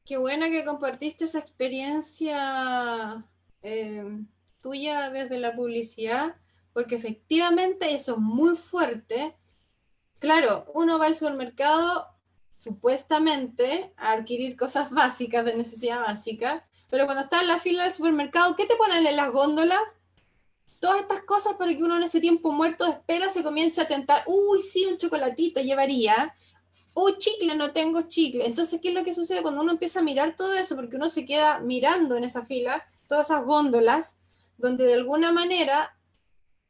Qué buena que compartiste esa experiencia tuya desde la publicidad, porque efectivamente eso es muy fuerte. Claro, uno va al supermercado supuestamente a adquirir cosas básicas, de necesidad básica, pero cuando está en la fila del supermercado, ¿qué te ponen en las góndolas? Todas estas cosas para que uno en ese tiempo muerto de espera se comience a tentar, uy, sí, un chocolatito llevaría, uy, chicle, no tengo chicle. Entonces, ¿qué es lo que sucede cuando uno empieza a mirar todo eso? Porque uno se queda mirando en esa fila, todas esas góndolas, donde de alguna manera,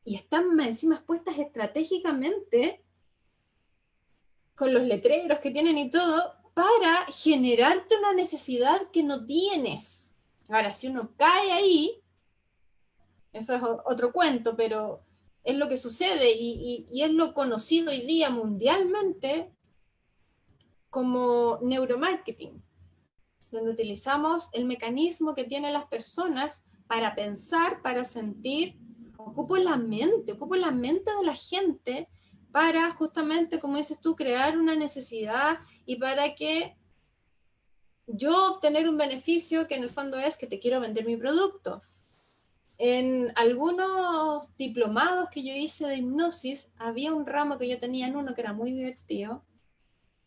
y están más encima puestas estratégicamente, con los letreros que tienen y todo, para generarte una necesidad que no tienes. Ahora, si uno cae ahí, eso es otro cuento, pero es lo que sucede y es lo conocido hoy día mundialmente como neuromarketing, donde utilizamos el mecanismo que tienen las personas para pensar, para sentir. Ocupo la mente de la gente para justamente, como dices tú, crear una necesidad y para que yo obtener un beneficio que en el fondo es que te quiero vender mi producto. En algunos diplomados que yo hice de hipnosis, había un ramo que yo tenía en uno que era muy divertido,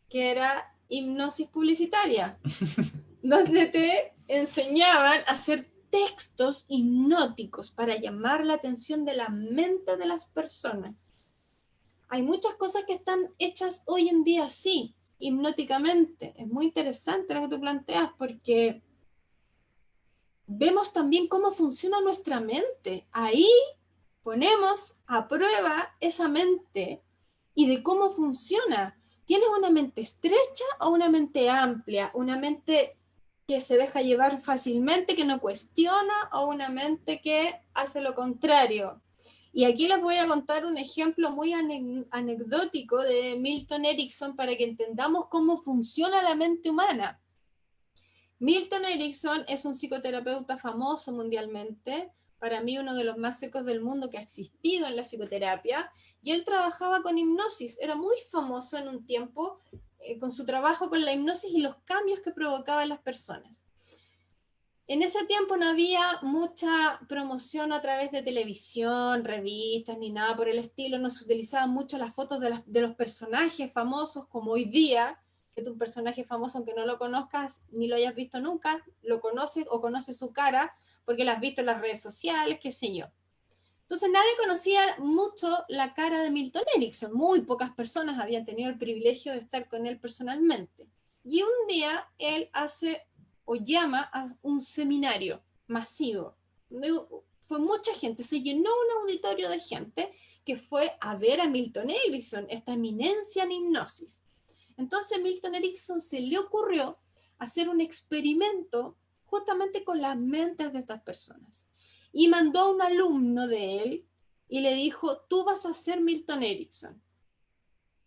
que era hipnosis publicitaria, donde te enseñaban a hacer textos hipnóticos para llamar la atención de la mente de las personas. Hay muchas cosas que están hechas hoy en día así, hipnóticamente. Es muy interesante lo que tú planteas porque vemos también cómo funciona nuestra mente. Ahí ponemos a prueba esa mente y de cómo funciona. ¿Tienes una mente estrecha o una mente amplia? ¿Una mente que se deja llevar fácilmente, que no cuestiona, o una mente que hace lo contrario? Y aquí les voy a contar un ejemplo muy anecdótico de Milton Erickson para que entendamos cómo funciona la mente humana. Milton Erickson es un psicoterapeuta famoso mundialmente, para mí uno de los más secos del mundo que ha existido en la psicoterapia, y él trabajaba con hipnosis, era muy famoso en un tiempo con su trabajo con la hipnosis y los cambios que provocaba en las personas. En ese tiempo no había mucha promoción a través de televisión, revistas, ni nada por el estilo, no se utilizaban mucho las fotos de los personajes famosos como hoy día, que tu personaje famoso, aunque no lo conozcas ni lo hayas visto nunca, lo conoces o conoces su cara porque la has visto en las redes sociales, qué sé yo. Entonces nadie conocía mucho la cara de Milton Erickson, muy pocas personas habían tenido el privilegio de estar con él personalmente. Y un día él hace o llama a un seminario masivo. Fue mucha gente, se llenó un auditorio de gente que fue a ver a Milton Erickson, esta eminencia en hipnosis. Entonces Milton Erickson se le ocurrió hacer un experimento justamente con las mentes de estas personas. Y mandó a un alumno de él y le dijo, tú vas a ser Milton Erickson.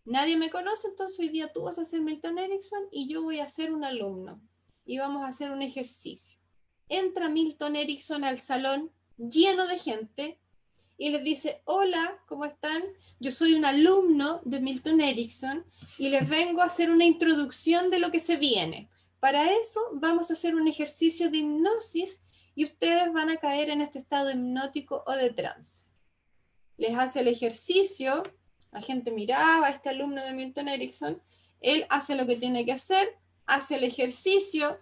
Nadie me conoce, entonces hoy día tú vas a ser Milton Erickson y yo voy a ser un alumno. Y vamos a hacer un ejercicio. Entra Milton Erickson al salón lleno de gente y les dice, hola, ¿cómo están? Yo soy un alumno de Milton Erickson y les vengo a hacer una introducción de lo que se viene. Para eso vamos a hacer un ejercicio de hipnosis y ustedes van a caer en este estado hipnótico o de trance. Les hace el ejercicio, la gente miraba a este alumno de Milton Erickson, él hace lo que tiene que hacer, hace el ejercicio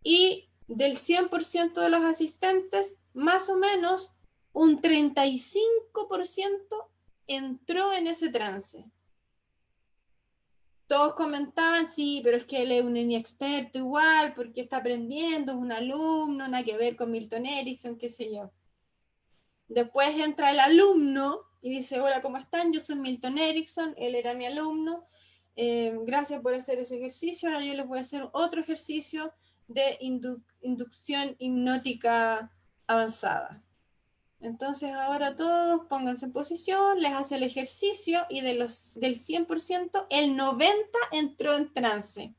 y del 100% de los asistentes, más o menos un 35% entró en ese trance. Todos comentaban, sí, pero es que él es un inexperto igual, porque está aprendiendo, es un alumno, nada que ver con Milton Erickson, qué sé yo. Después entra el alumno y dice, hola, ¿cómo están? Yo soy Milton Erickson, él era mi alumno, gracias por hacer ese ejercicio, ahora yo les voy a hacer otro ejercicio de inducción hipnótica avanzada. Entonces ahora todos pónganse en posición, les hace el ejercicio y del 100%, el 90% entró en trance.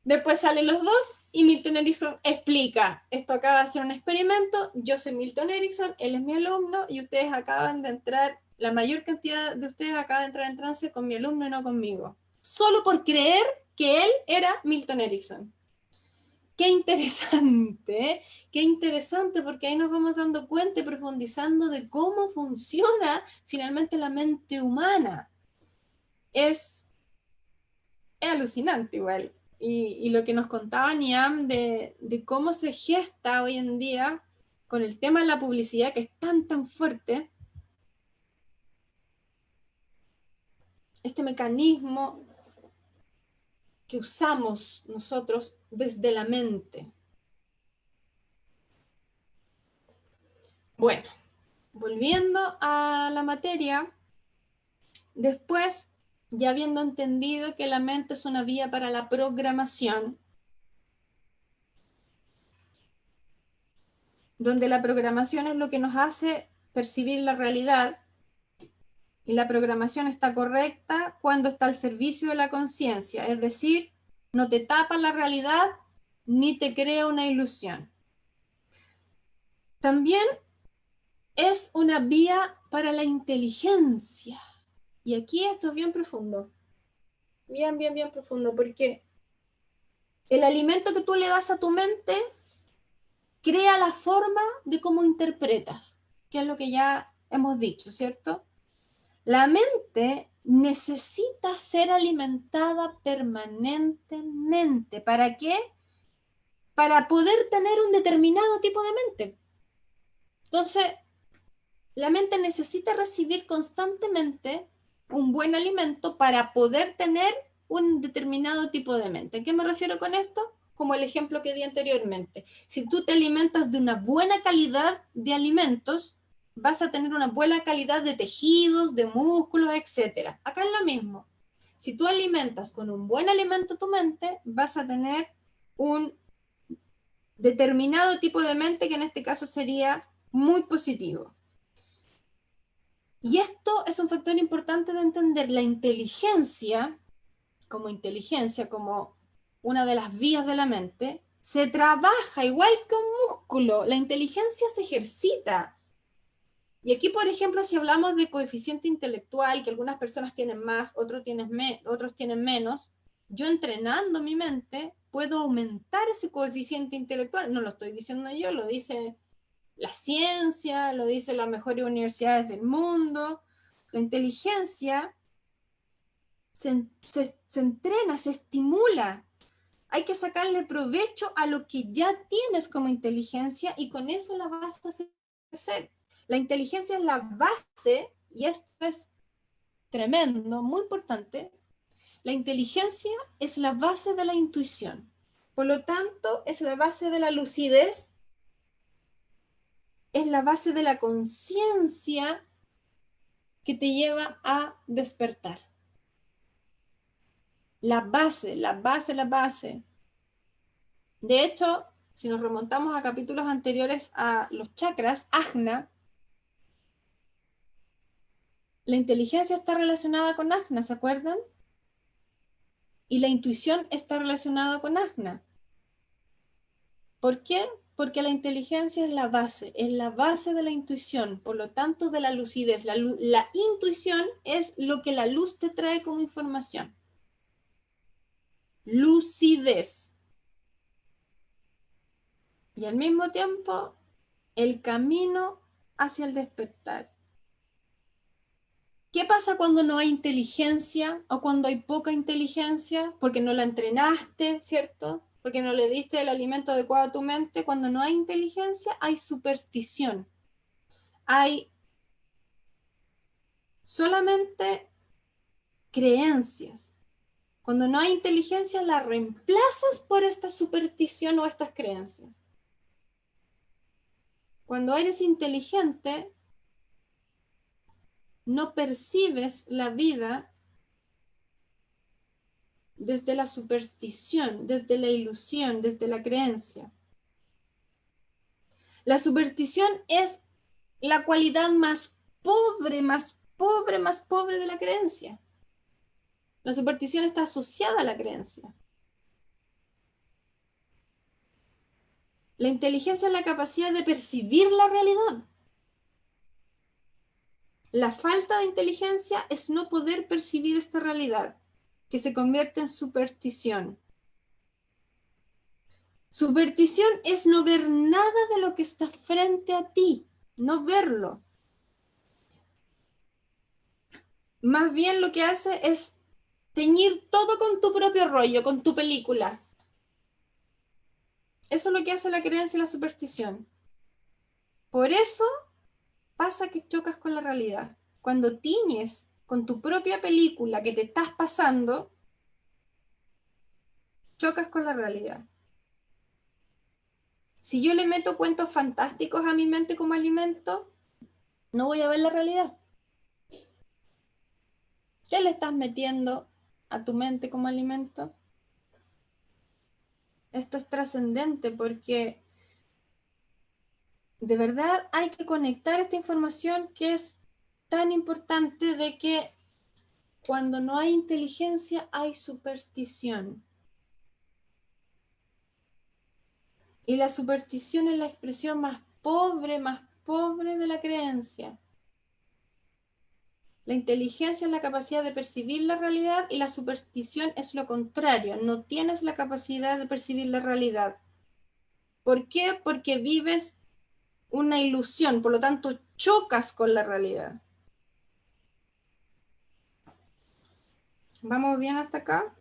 Después salen los dos y Milton Erickson explica, esto acaba de ser un experimento, yo soy Milton Erickson, él es mi alumno y ustedes acaban de entrar, la mayor cantidad de ustedes acaba de entrar en trance con mi alumno y no conmigo. Solo por creer que él era Milton Erickson. Qué interesante, ¿eh? Qué interesante, porque ahí nos vamos dando cuenta y profundizando de cómo funciona finalmente la mente humana. Es alucinante igual. Y lo que nos contaba Niam de cómo se gesta hoy en día con el tema de la publicidad que es tan fuerte, este mecanismo que usamos nosotros desde la mente. Bueno, volviendo a la materia, después, ya habiendo entendido que la mente es una vía para la programación, donde la programación es lo que nos hace percibir la realidad, y la programación está correcta cuando está al servicio de la conciencia, es decir, no te tapa la realidad ni te crea una ilusión. También es una vía para la inteligencia. Y aquí esto es bien profundo. Bien profundo, porque el alimento que tú le das a tu mente crea la forma de cómo interpretas, que es lo que ya hemos dicho, ¿cierto? La mente necesita ser alimentada permanentemente. ¿Para qué? Para poder tener un determinado tipo de mente. Entonces, la mente necesita recibir constantemente un buen alimento para poder tener un determinado tipo de mente. ¿A qué me refiero con esto? Como el ejemplo que di anteriormente. Si tú te alimentas de una buena calidad de alimentos, vas a tener una buena calidad de tejidos, de músculos, etc. Acá es lo mismo. Si tú alimentas con un buen alimento tu mente, vas a tener un determinado tipo de mente que en este caso sería muy positivo. Y esto es un factor importante de entender. La inteligencia, como una de las vías de la mente, se trabaja igual que un músculo. La inteligencia se ejercita. Y aquí, por ejemplo, si hablamos de coeficiente intelectual, que algunas personas tienen más, otros tienen menos, yo entrenando mi mente puedo aumentar ese coeficiente intelectual. No lo estoy diciendo yo, lo dice la ciencia, lo dicen las mejores universidades del mundo. La inteligencia se entrena, se estimula. Hay que sacarle provecho a lo que ya tienes como inteligencia y con eso la vas a hacer. La inteligencia es la base, y esto es tremendo, muy importante. La inteligencia es la base de la intuición. Por lo tanto, es la base de la lucidez, es la base de la conciencia que te lleva a despertar. La base. De hecho, si nos remontamos a capítulos anteriores a los chakras, ajna, la inteligencia está relacionada con ajna, ¿se acuerdan? Y la intuición está relacionada con ajna. ¿Por qué? Porque la inteligencia es la base de la intuición, por lo tanto de la lucidez. La intuición es lo que la luz te trae como información. Lucidez. Y al mismo tiempo, el camino hacia el despertar. ¿Qué pasa cuando no hay inteligencia o cuando hay poca inteligencia? Porque no la entrenaste, ¿cierto? Porque no le diste el alimento adecuado a tu mente. Cuando no hay inteligencia, hay superstición. Hay solamente creencias. Cuando no hay inteligencia, la reemplazas por esta superstición o estas creencias. Cuando eres inteligente, no percibes la vida desde la superstición, desde la ilusión, desde la creencia. La superstición es la cualidad más pobre de la creencia. La superstición está asociada a la creencia. La inteligencia es la capacidad de percibir la realidad. La falta de inteligencia es no poder percibir esta realidad, que se convierte en superstición. Superstición es no ver nada de lo que está frente a ti, no verlo. Más bien lo que hace es teñir todo con tu propio rollo, con tu película. Eso es lo que hace la creencia y la superstición. Por eso pasa que chocas con la realidad. Cuando tiñes con tu propia película que te estás pasando, chocas con la realidad. Si yo le meto cuentos fantásticos a mi mente como alimento, no voy a ver la realidad. ¿Qué le estás metiendo a tu mente como alimento? Esto es trascendente porque de verdad hay que conectar esta información que es tan importante de que cuando no hay inteligencia hay superstición. Y la superstición es la expresión más pobre de la creencia. La inteligencia es la capacidad de percibir la realidad y la superstición es lo contrario. No tienes la capacidad de percibir la realidad. ¿Por qué? Porque vives una ilusión, por lo tanto chocas con la realidad. ¿Vamos bien hasta acá?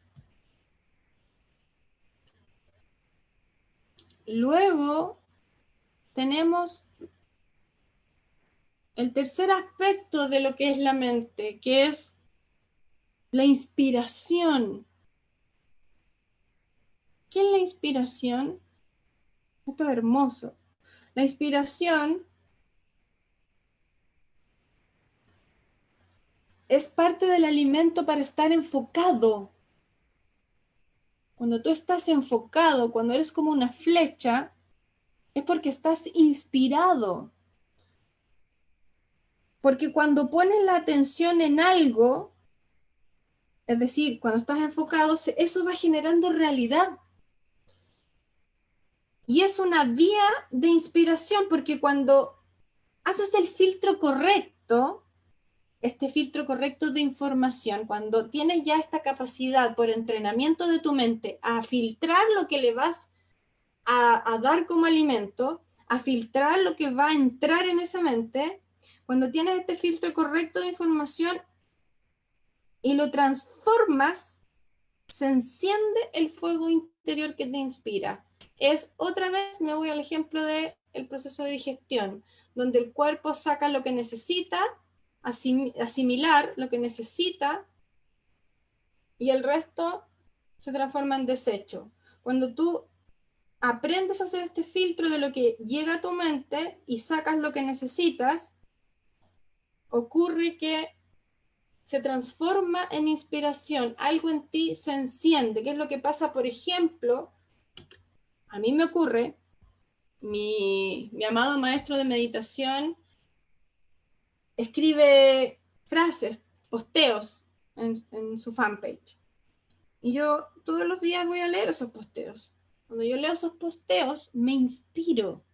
Luego tenemos el tercer aspecto de lo que es la mente, que es la inspiración. ¿Qué es la inspiración? Esto es hermoso. La inspiración es parte del alimento para estar enfocado. Cuando tú estás enfocado, cuando eres como una flecha, es porque estás inspirado. Porque cuando pones la atención en algo, es decir, cuando estás enfocado, eso va generando realidad. Y es una vía de inspiración, porque cuando haces el filtro correcto, este filtro correcto de información, cuando tienes ya esta capacidad por entrenamiento de tu mente a filtrar lo que le vas a dar como alimento, a filtrar lo que va a entrar en esa mente, cuando tienes este filtro correcto de información y lo transformas, se enciende el fuego interior que te inspira. Es otra vez, me voy al ejemplo del proceso de digestión, donde el cuerpo saca lo que necesita, asimilar lo que necesita, y el resto se transforma en desecho. Cuando tú aprendes a hacer este filtro de lo que llega a tu mente y sacas lo que necesitas, ocurre que se transforma en inspiración, algo en ti se enciende, que es lo que pasa, por ejemplo, a mí me ocurre, mi amado maestro de meditación escribe frases, posteos en su fanpage. Y yo todos los días voy a leer esos posteos. Cuando yo leo esos posteos, me inspiro.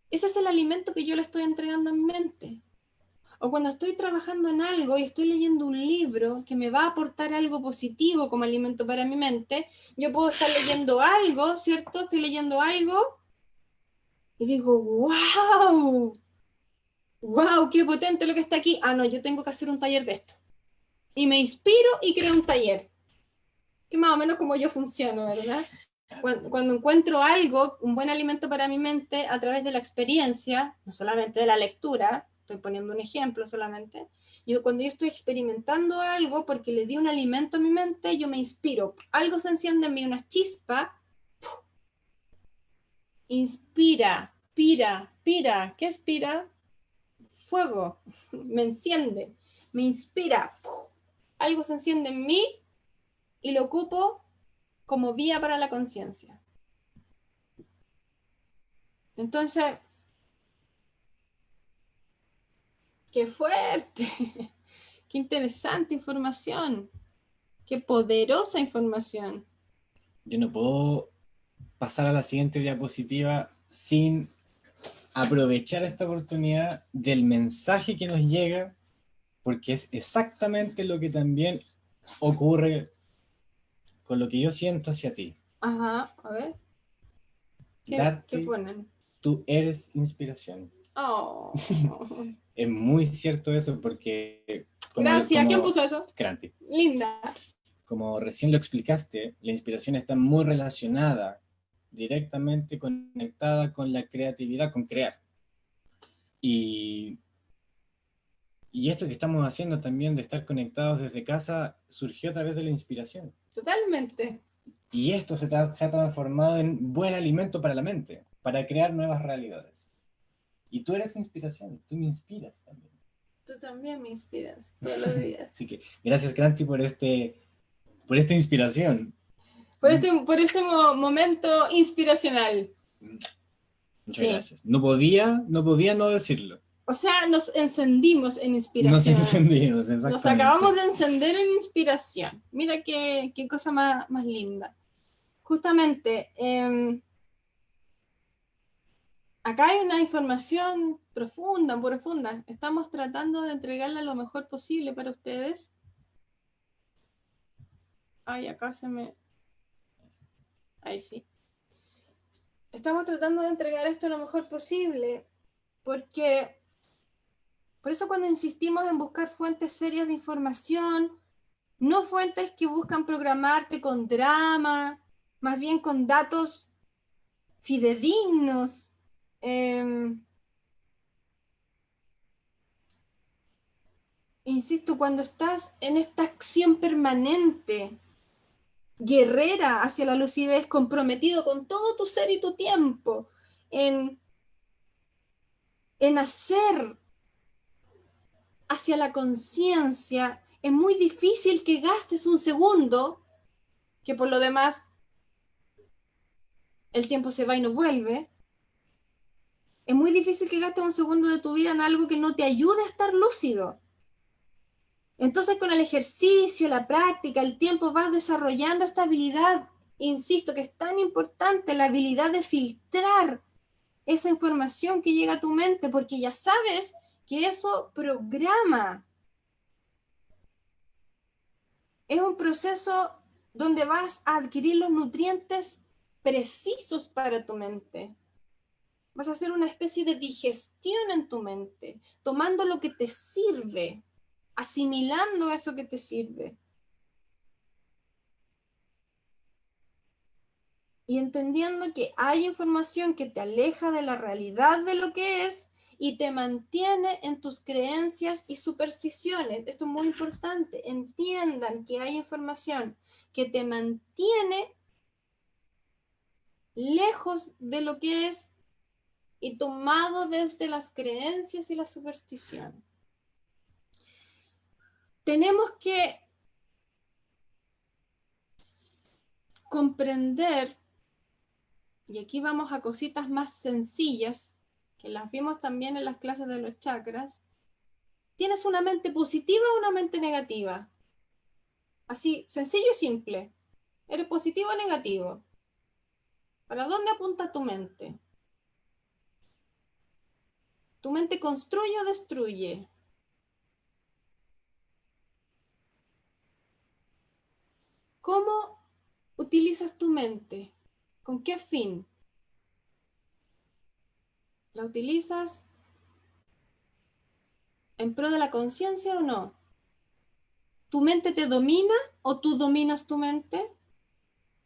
Ese es el alimento que yo le estoy entregando a mi mente. O cuando estoy trabajando en algo y estoy leyendo un libro que me va a aportar algo positivo como alimento para mi mente, yo puedo estar leyendo algo, ¿cierto? Estoy leyendo algo y digo, ¡wow! ¡Wow! ¡Qué potente lo que está aquí! Ah, no, yo tengo que hacer un taller de esto. Y me inspiro y creo un taller. Que más o menos como yo funciono, ¿verdad? Cuando encuentro algo, un buen alimento para mi mente a través de la experiencia, no solamente de la lectura, estoy poniendo un ejemplo solamente, cuando yo estoy experimentando algo porque le di un alimento a mi mente, yo me inspiro, algo se enciende en mí, una chispa, inspira, pira, ¿qué inspira? Fuego, me enciende, me inspira, algo se enciende en mí y lo ocupo como vía para la conciencia. Entonces, ¡qué fuerte! ¡Qué interesante información! ¡Qué poderosa información! Yo no puedo pasar a la siguiente diapositiva sin aprovechar esta oportunidad del mensaje que nos llega, porque es exactamente lo que también ocurre con lo que yo siento hacia ti. Ajá, a ver. ¿Qué ponen? Tú eres inspiración. Oh. Es muy cierto eso porque... Gracias, ¿quién puso eso? Cranti. Linda. Como recién lo explicaste, la inspiración está muy relacionada directamente conectada con la creatividad, con crear. Y esto que estamos haciendo también de estar conectados desde casa surgió a través de la inspiración. Totalmente. Y esto se ha transformado en buen alimento para la mente, para crear nuevas realidades. Y tú eres inspiración, tú me inspiras también. Tú también me inspiras todos los días. Así que gracias, Cranchi, por esta inspiración. Por este momento inspiracional. Muchas gracias. No podía no decirlo. O sea, nos encendimos en inspiración. Nos encendimos, exactamente. Nos acabamos de encender en inspiración. Mira qué cosa más linda. Justamente, acá hay una información profunda. Estamos tratando de entregarla lo mejor posible para ustedes. Ay, acá se me... Ahí sí. Estamos tratando de entregar esto lo mejor posible porque... Por eso cuando insistimos en buscar fuentes serias de información, no fuentes que buscan programarte con drama, más bien con datos fidedignos. Insisto, cuando estás en esta acción permanente, guerrera hacia la lucidez, comprometido con todo tu ser y tu tiempo, en hacer hacia la conciencia, es muy difícil que gastes un segundo, que por lo demás el tiempo se va y no vuelve. Es muy difícil que gastes un segundo de tu vida en algo que no te ayude a estar lúcido. Entonces, con el ejercicio, la práctica, el tiempo, vas desarrollando esta habilidad, insisto, que es tan importante, la habilidad de filtrar esa información que llega a tu mente, porque ya sabes que eso programa. Es un proceso donde vas a adquirir los nutrientes precisos para tu mente. Vas a hacer una especie de digestión en tu mente, tomando lo que te sirve, asimilando eso que te sirve. Y entendiendo que hay información que te aleja de la realidad de lo que es y te mantiene en tus creencias y supersticiones. Esto es muy importante. Entiendan que hay información que te mantiene lejos de lo que es y tomado desde las creencias y la superstición. Tenemos que comprender, y aquí vamos a cositas más sencillas, que las vimos también en las clases de los chakras. ¿Tienes una mente positiva o una mente negativa? Así, sencillo y simple. ¿Eres positivo o negativo? ¿Para dónde apunta tu mente? ¿Tu mente construye o destruye? ¿Cómo utilizas tu mente? ¿Con qué fin? ¿La utilizas en pro de la conciencia o no? ¿Tu mente te domina o tú dominas tu mente?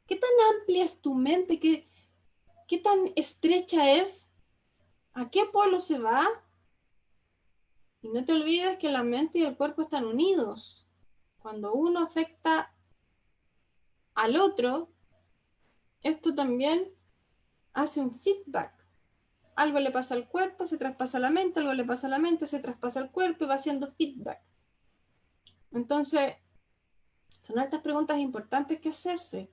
¿Qué tan amplia es tu mente? ¿Qué tan estrecha es? ¿A qué polo se va? Y no te olvides que la mente y el cuerpo están unidos. Cuando uno afecta al otro, esto también hace un feedback. Algo le pasa al cuerpo, se traspasa a la mente, algo le pasa a la mente, se traspasa al cuerpo y va haciendo feedback. Entonces, son estas preguntas importantes que hacerse.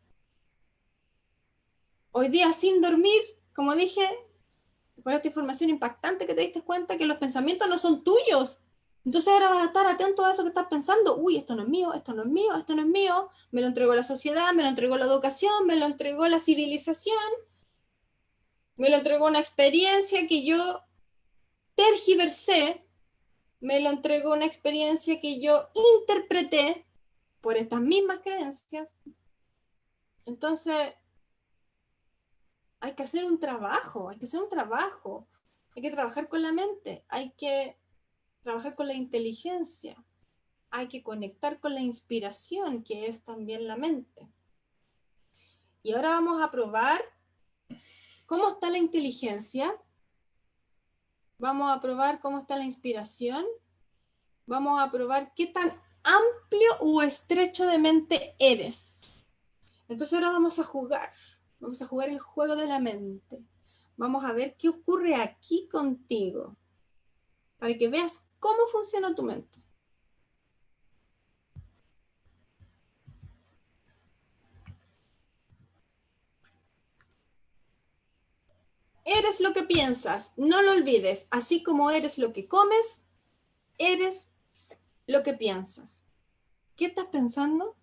Hoy día, sin dormir, como dije, por esta información impactante que te diste cuenta que los pensamientos no son tuyos. Entonces ahora vas a estar atento a eso que estás pensando. Uy, esto no es mío, esto no es mío, esto no es mío. Me lo entregó la sociedad, me lo entregó la educación, me lo entregó la civilización, me lo entregó una experiencia que yo tergiversé, me lo entregó una experiencia que yo interpreté por estas mismas creencias. Entonces, hay que hacer un trabajo, hay que trabajar con la mente, hay que trabajar con la inteligencia, hay que conectar con la inspiración, que es también la mente. Y ahora vamos a probar ¿Cómo está la inteligencia? Vamos a probar cómo está la inspiración. Vamos a probar qué tan amplio o estrecho de mente eres. Entonces ahora vamos a jugar. Vamos a jugar el juego de la mente. Vamos a ver qué ocurre aquí contigo. Para que veas cómo funciona tu mente. Eres lo que piensas, no lo olvides. Así como eres lo que comes, eres lo que piensas. ¿Qué estás pensando?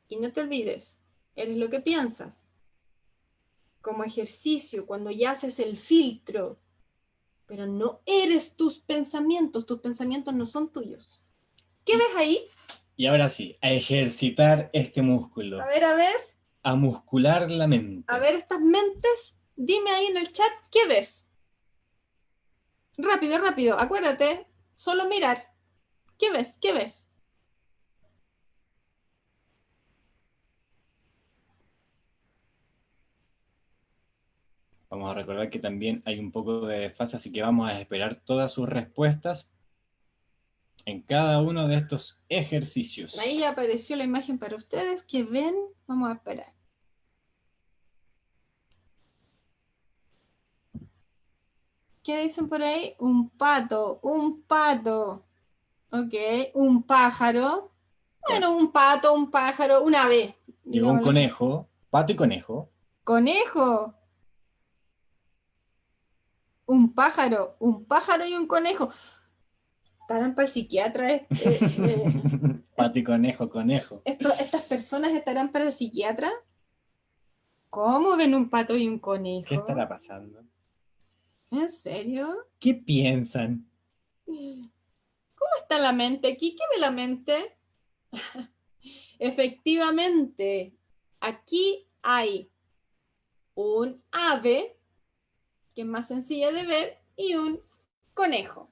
Y no te olvides, eres lo que piensas. Como ejercicio, cuando ya haces el filtro, pero no eres tus pensamientos no son tuyos. ¿Qué ves ahí? Y ahora sí, a ejercitar este músculo. A ver. A muscular la mente. A ver estas mentes, dime ahí en el chat, ¿qué ves? Rápido, rápido, acuérdate, solo mirar. ¿Qué ves? ¿Qué ves? Vamos a recordar que también hay un poco de desfase, así que vamos a esperar todas sus respuestas en cada uno de estos ejercicios. Ahí apareció la imagen para ustedes. ¿Qué ven? Vamos a esperar. ¿Qué dicen por ahí? Un pato, un pato. Ok, un pájaro. Bueno, un pato, un pájaro, un ave. Llegó un conejo, pato y conejo. Conejo. Un pájaro y un conejo. ¿Estarán para el psiquiatra? Pato y conejo, conejo. ¿Estas personas estarán para el psiquiatra? ¿Cómo ven un pato y un conejo? ¿Qué estará pasando? ¿En serio? ¿Qué piensan? ¿Cómo está la mente aquí? ¿Qué ve la mente? Efectivamente, aquí hay un ave, que es más sencilla de ver, y un conejo.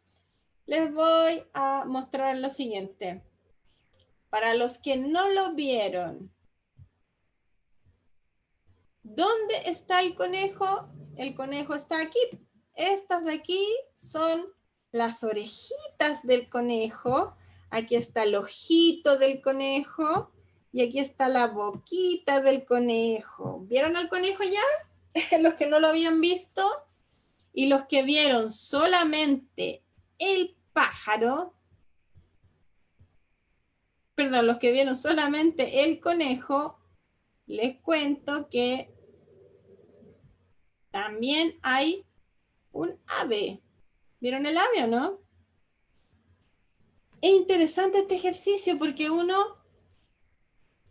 Les voy a mostrar lo siguiente. Para los que no lo vieron, ¿dónde está el conejo? El conejo está aquí. Estas de aquí son las orejitas del conejo. Aquí está el ojito del conejo. Y aquí está la boquita del conejo. ¿Vieron al conejo ya? Los que no lo habían visto. Y los que vieron solamente el pájaro. Perdón, los que vieron solamente el conejo, les cuento que también hay un ave. ¿Vieron el ave o no? Es interesante este ejercicio porque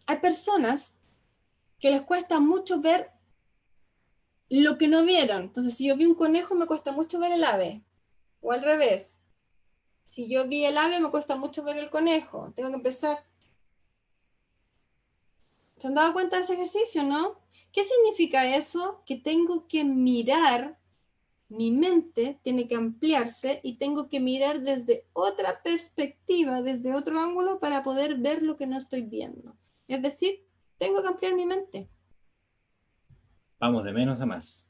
hay personas que les cuesta mucho ver lo que no vieron. Entonces, si yo vi un conejo, me cuesta mucho ver el ave. O al revés. Si yo vi el ave, me cuesta mucho ver el conejo. Tengo que empezar. ¿Se han dado cuenta de ese ejercicio, no? ¿Qué significa eso? Que tengo que mirar, mi mente tiene que ampliarse y tengo que mirar desde otra perspectiva, desde otro ángulo para poder ver lo que no estoy viendo. Es decir, tengo que ampliar mi mente. Vamos de menos a más.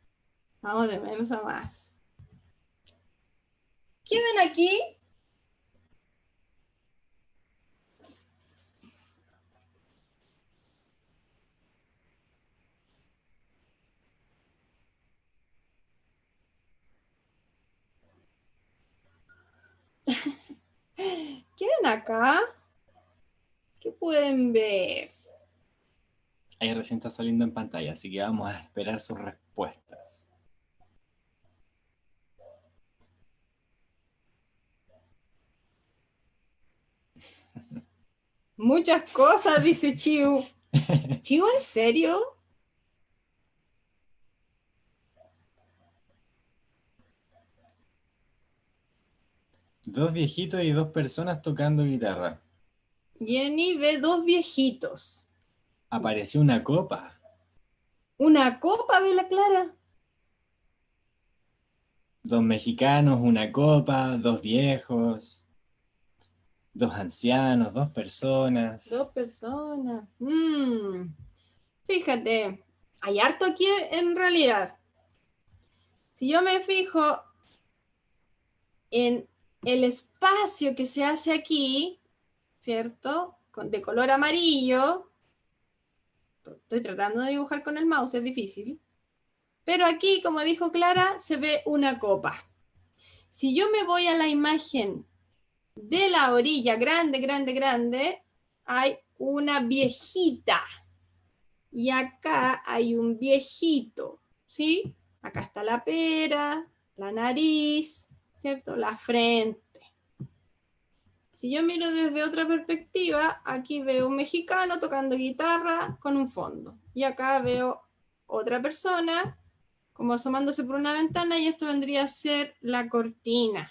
Vamos de menos a más. ¿Qué ven aquí? ¿Qué ven acá? ¿Qué pueden ver? Ahí recién está saliendo en pantalla, así que vamos a esperar sus respuestas. Muchas cosas, dice Chiu. ¿Chiu, en serio? Dos viejitos y dos personas tocando guitarra. Jenny ve dos viejitos. Apareció una copa. Una copa, ve la Clara. Dos mexicanos, una copa, dos viejos. 2 ancianos, 2 personas. 2 personas. Fíjate, hay harto aquí en realidad. Si yo me fijo en el espacio que se hace aquí, ¿cierto? De color amarillo. Estoy tratando de dibujar con el mouse, es difícil. Pero aquí, como dijo Clara, se ve una copa. Si yo me voy a la imagen de la orilla grande, grande, grande, hay una viejita. Y acá hay un viejito, ¿sí? Acá está la pera, la nariz, ¿cierto? La frente. Si yo miro desde otra perspectiva, aquí veo un mexicano tocando guitarra con un fondo. Y acá veo otra persona como asomándose por una ventana y esto vendría a ser la cortina,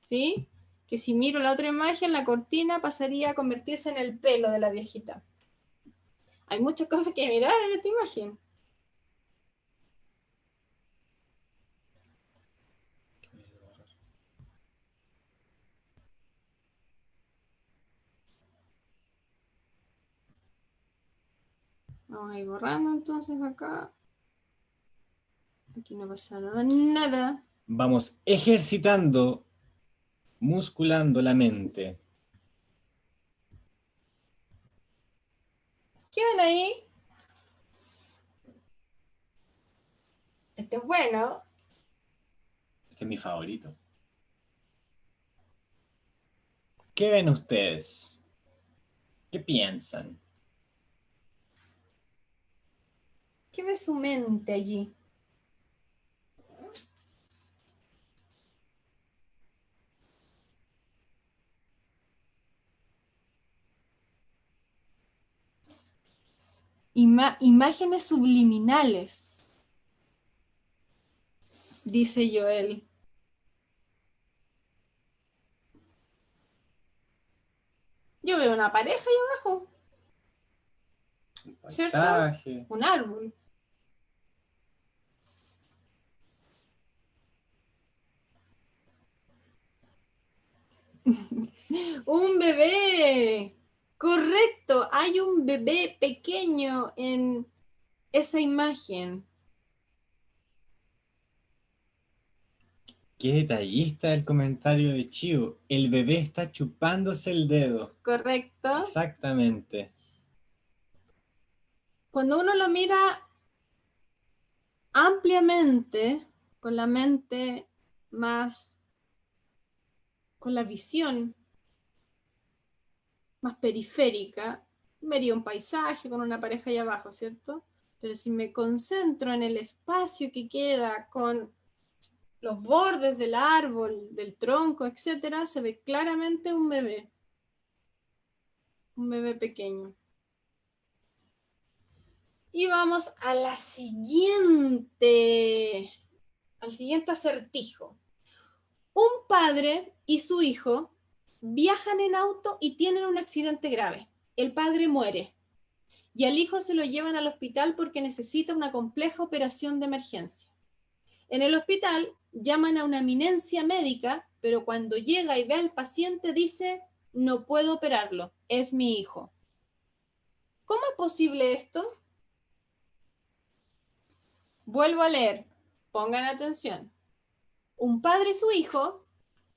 ¿sí? Que si miro la otra imagen, la cortina pasaría a convertirse en el pelo de la viejita. Hay muchas cosas que mirar en esta imagen. Vamos a ir borrando entonces acá. Aquí no pasa nada, nada. Vamos ejercitando, musculando la mente. ¿Qué ven ahí? Este es bueno. Este es mi favorito. ¿Qué ven ustedes? ¿Qué piensan? ¿Qué ve su mente allí? Imágenes subliminales, dice Joel. Yo veo una pareja ahí abajo, Un ¿cierto? paisaje. Un árbol. Un bebé. Correcto, hay un bebé pequeño en esa imagen. Qué detallista el comentario de Chivo. El bebé está chupándose el dedo. Correcto. Exactamente. Cuando uno lo mira ampliamente, con la mente más, con la visión más periférica, vería un paisaje con una pareja ahí abajo, ¿cierto? Pero si me concentro en el espacio que queda con los bordes del árbol, del tronco, etcétera, se ve claramente un bebé pequeño. Y vamos a la siguiente, al siguiente acertijo. Un padre y su hijo viajan en auto y tienen un accidente grave. El padre muere y al hijo se lo llevan al hospital porque necesita una compleja operación de emergencia. En el hospital llaman a una eminencia médica, pero cuando llega y ve al paciente dice, no puedo operarlo, es mi hijo. ¿Cómo es posible esto? Vuelvo a leer, pongan atención. Un padre y su hijo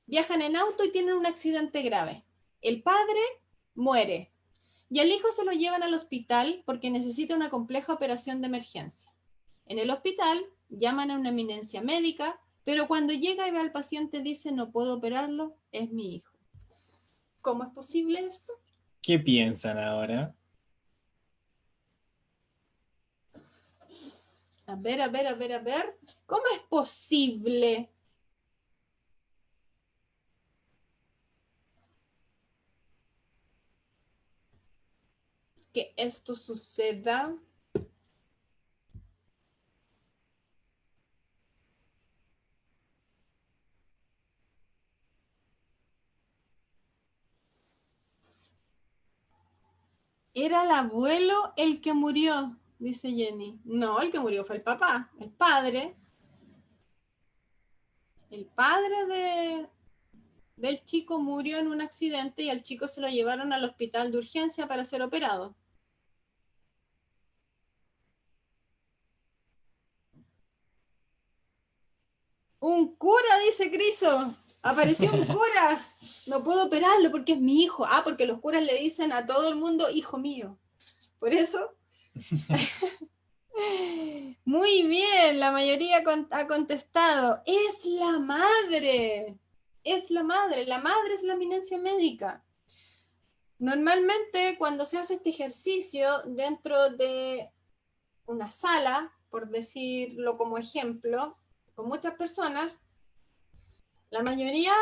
viajan en auto y tienen un accidente grave. El padre muere y al hijo se lo llevan al hospital porque necesita una compleja operación de emergencia. En el hospital llaman a una eminencia médica, pero cuando llega y ve al paciente dice no puedo operarlo, es mi hijo. ¿Cómo es posible esto? ¿Qué piensan ahora? A ver, a ver, a ver, a ver. ¿Cómo es posible? Que esto suceda. Era el abuelo el que murió, dice Jenny. No, el que murió fue el papá, el padre. El padre del chico murió en un accidente y al chico se lo llevaron al hospital de urgencia para ser operado. Un cura, dice Criso. Apareció un cura. No puedo operarlo porque es mi hijo. Ah, porque los curas le dicen a todo el mundo, hijo mío. Por eso. Muy bien, la mayoría ha contestado. Es la madre. Es la madre. La madre es la eminencia médica. Normalmente cuando se hace este ejercicio dentro de una sala, por decirlo como ejemplo, con muchas personas, la mayoría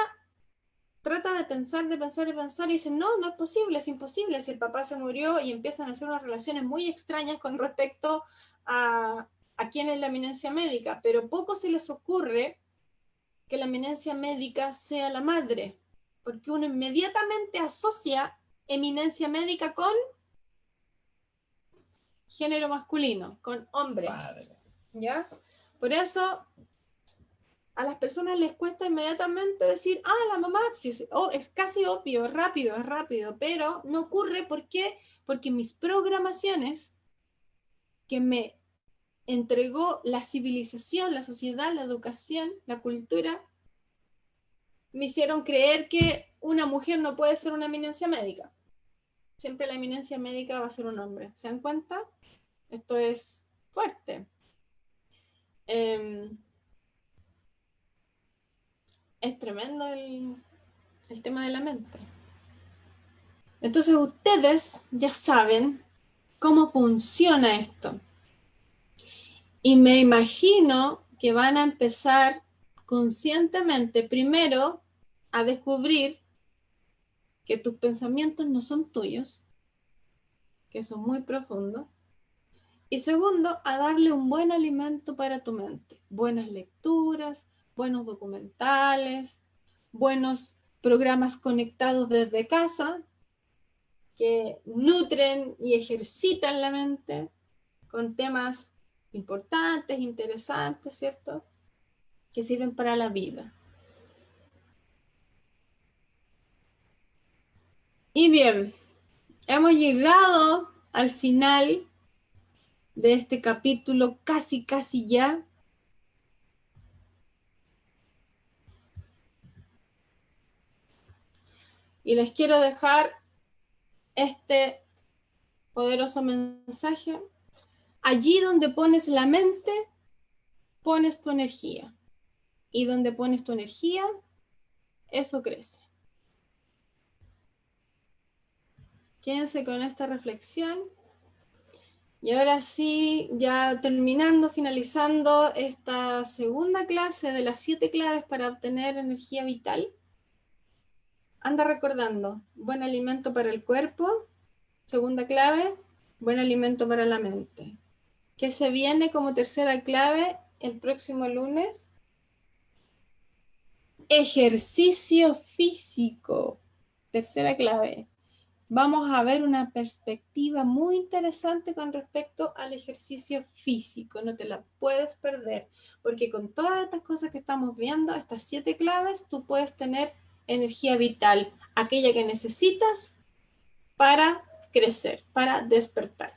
trata de pensar y dicen, no, no es posible, es imposible, si el papá se murió, y empiezan a hacer unas relaciones muy extrañas con respecto a quién es la eminencia médica, pero poco se les ocurre que la eminencia médica sea la madre, porque uno inmediatamente asocia eminencia médica con género masculino, con hombre. Padre. ¿Ya? Por eso a las personas les cuesta inmediatamente decir, la mamá, es casi obvio, es rápido, pero no ocurre. ¿Por qué? Porque mis programaciones que me entregó la civilización, la sociedad, la educación, la cultura, me hicieron creer que una mujer no puede ser una eminencia médica. Siempre la eminencia médica va a ser un hombre. ¿Se dan cuenta? Esto es fuerte. Es tremendo el tema de la mente. Entonces ustedes ya saben cómo funciona esto. Y me imagino que van a empezar conscientemente primero a descubrir que tus pensamientos no son tuyos, que son muy profundos. Y segundo, a darle un buen alimento para tu mente. Buenas lecturas, buenos documentales, buenos programas conectados desde casa que nutren y ejercitan la mente con temas importantes, interesantes, ¿cierto? Que sirven para la vida. Y bien, hemos llegado al final de este capítulo, casi ya. Y les quiero dejar este poderoso mensaje. Allí donde pones la mente, pones tu energía. Y donde pones tu energía, eso crece. Quédense con esta reflexión. Y ahora sí, ya terminando, finalizando esta segunda clase de las 7 claves para obtener energía vital. Anda recordando, buen alimento para el cuerpo. Segunda clave, buen alimento para la mente. ¿Qué se viene como tercera clave el próximo lunes? Ejercicio físico. Tercera clave. Vamos a ver una perspectiva muy interesante con respecto al ejercicio físico. No te la puedes perder, porque con todas estas cosas que estamos viendo, estas 7 claves, tú puedes tener energía vital, aquella que necesitas para crecer, para despertar.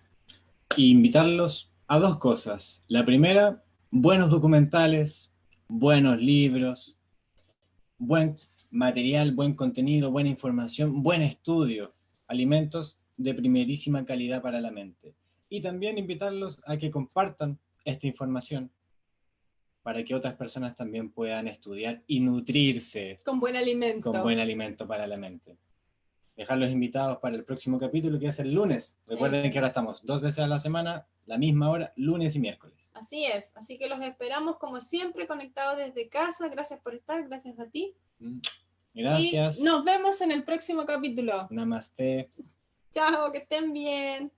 Y invitarlos a 2 cosas. La primera, buenos documentales, buenos libros, buen material, buen contenido, buena información, buen estudio, alimentos de primerísima calidad para la mente. Y también invitarlos a que compartan esta información para que otras personas también puedan estudiar y nutrirse con buen alimento para la mente. Dejarlos invitados para el próximo capítulo, que es el lunes. Recuerden que ahora estamos 2 veces a la semana, la misma hora, lunes y miércoles. Así es, así que los esperamos como siempre, conectados desde casa. Gracias por estar, gracias a ti. Gracias. Y nos vemos en el próximo capítulo. Namaste. Chao, que estén bien.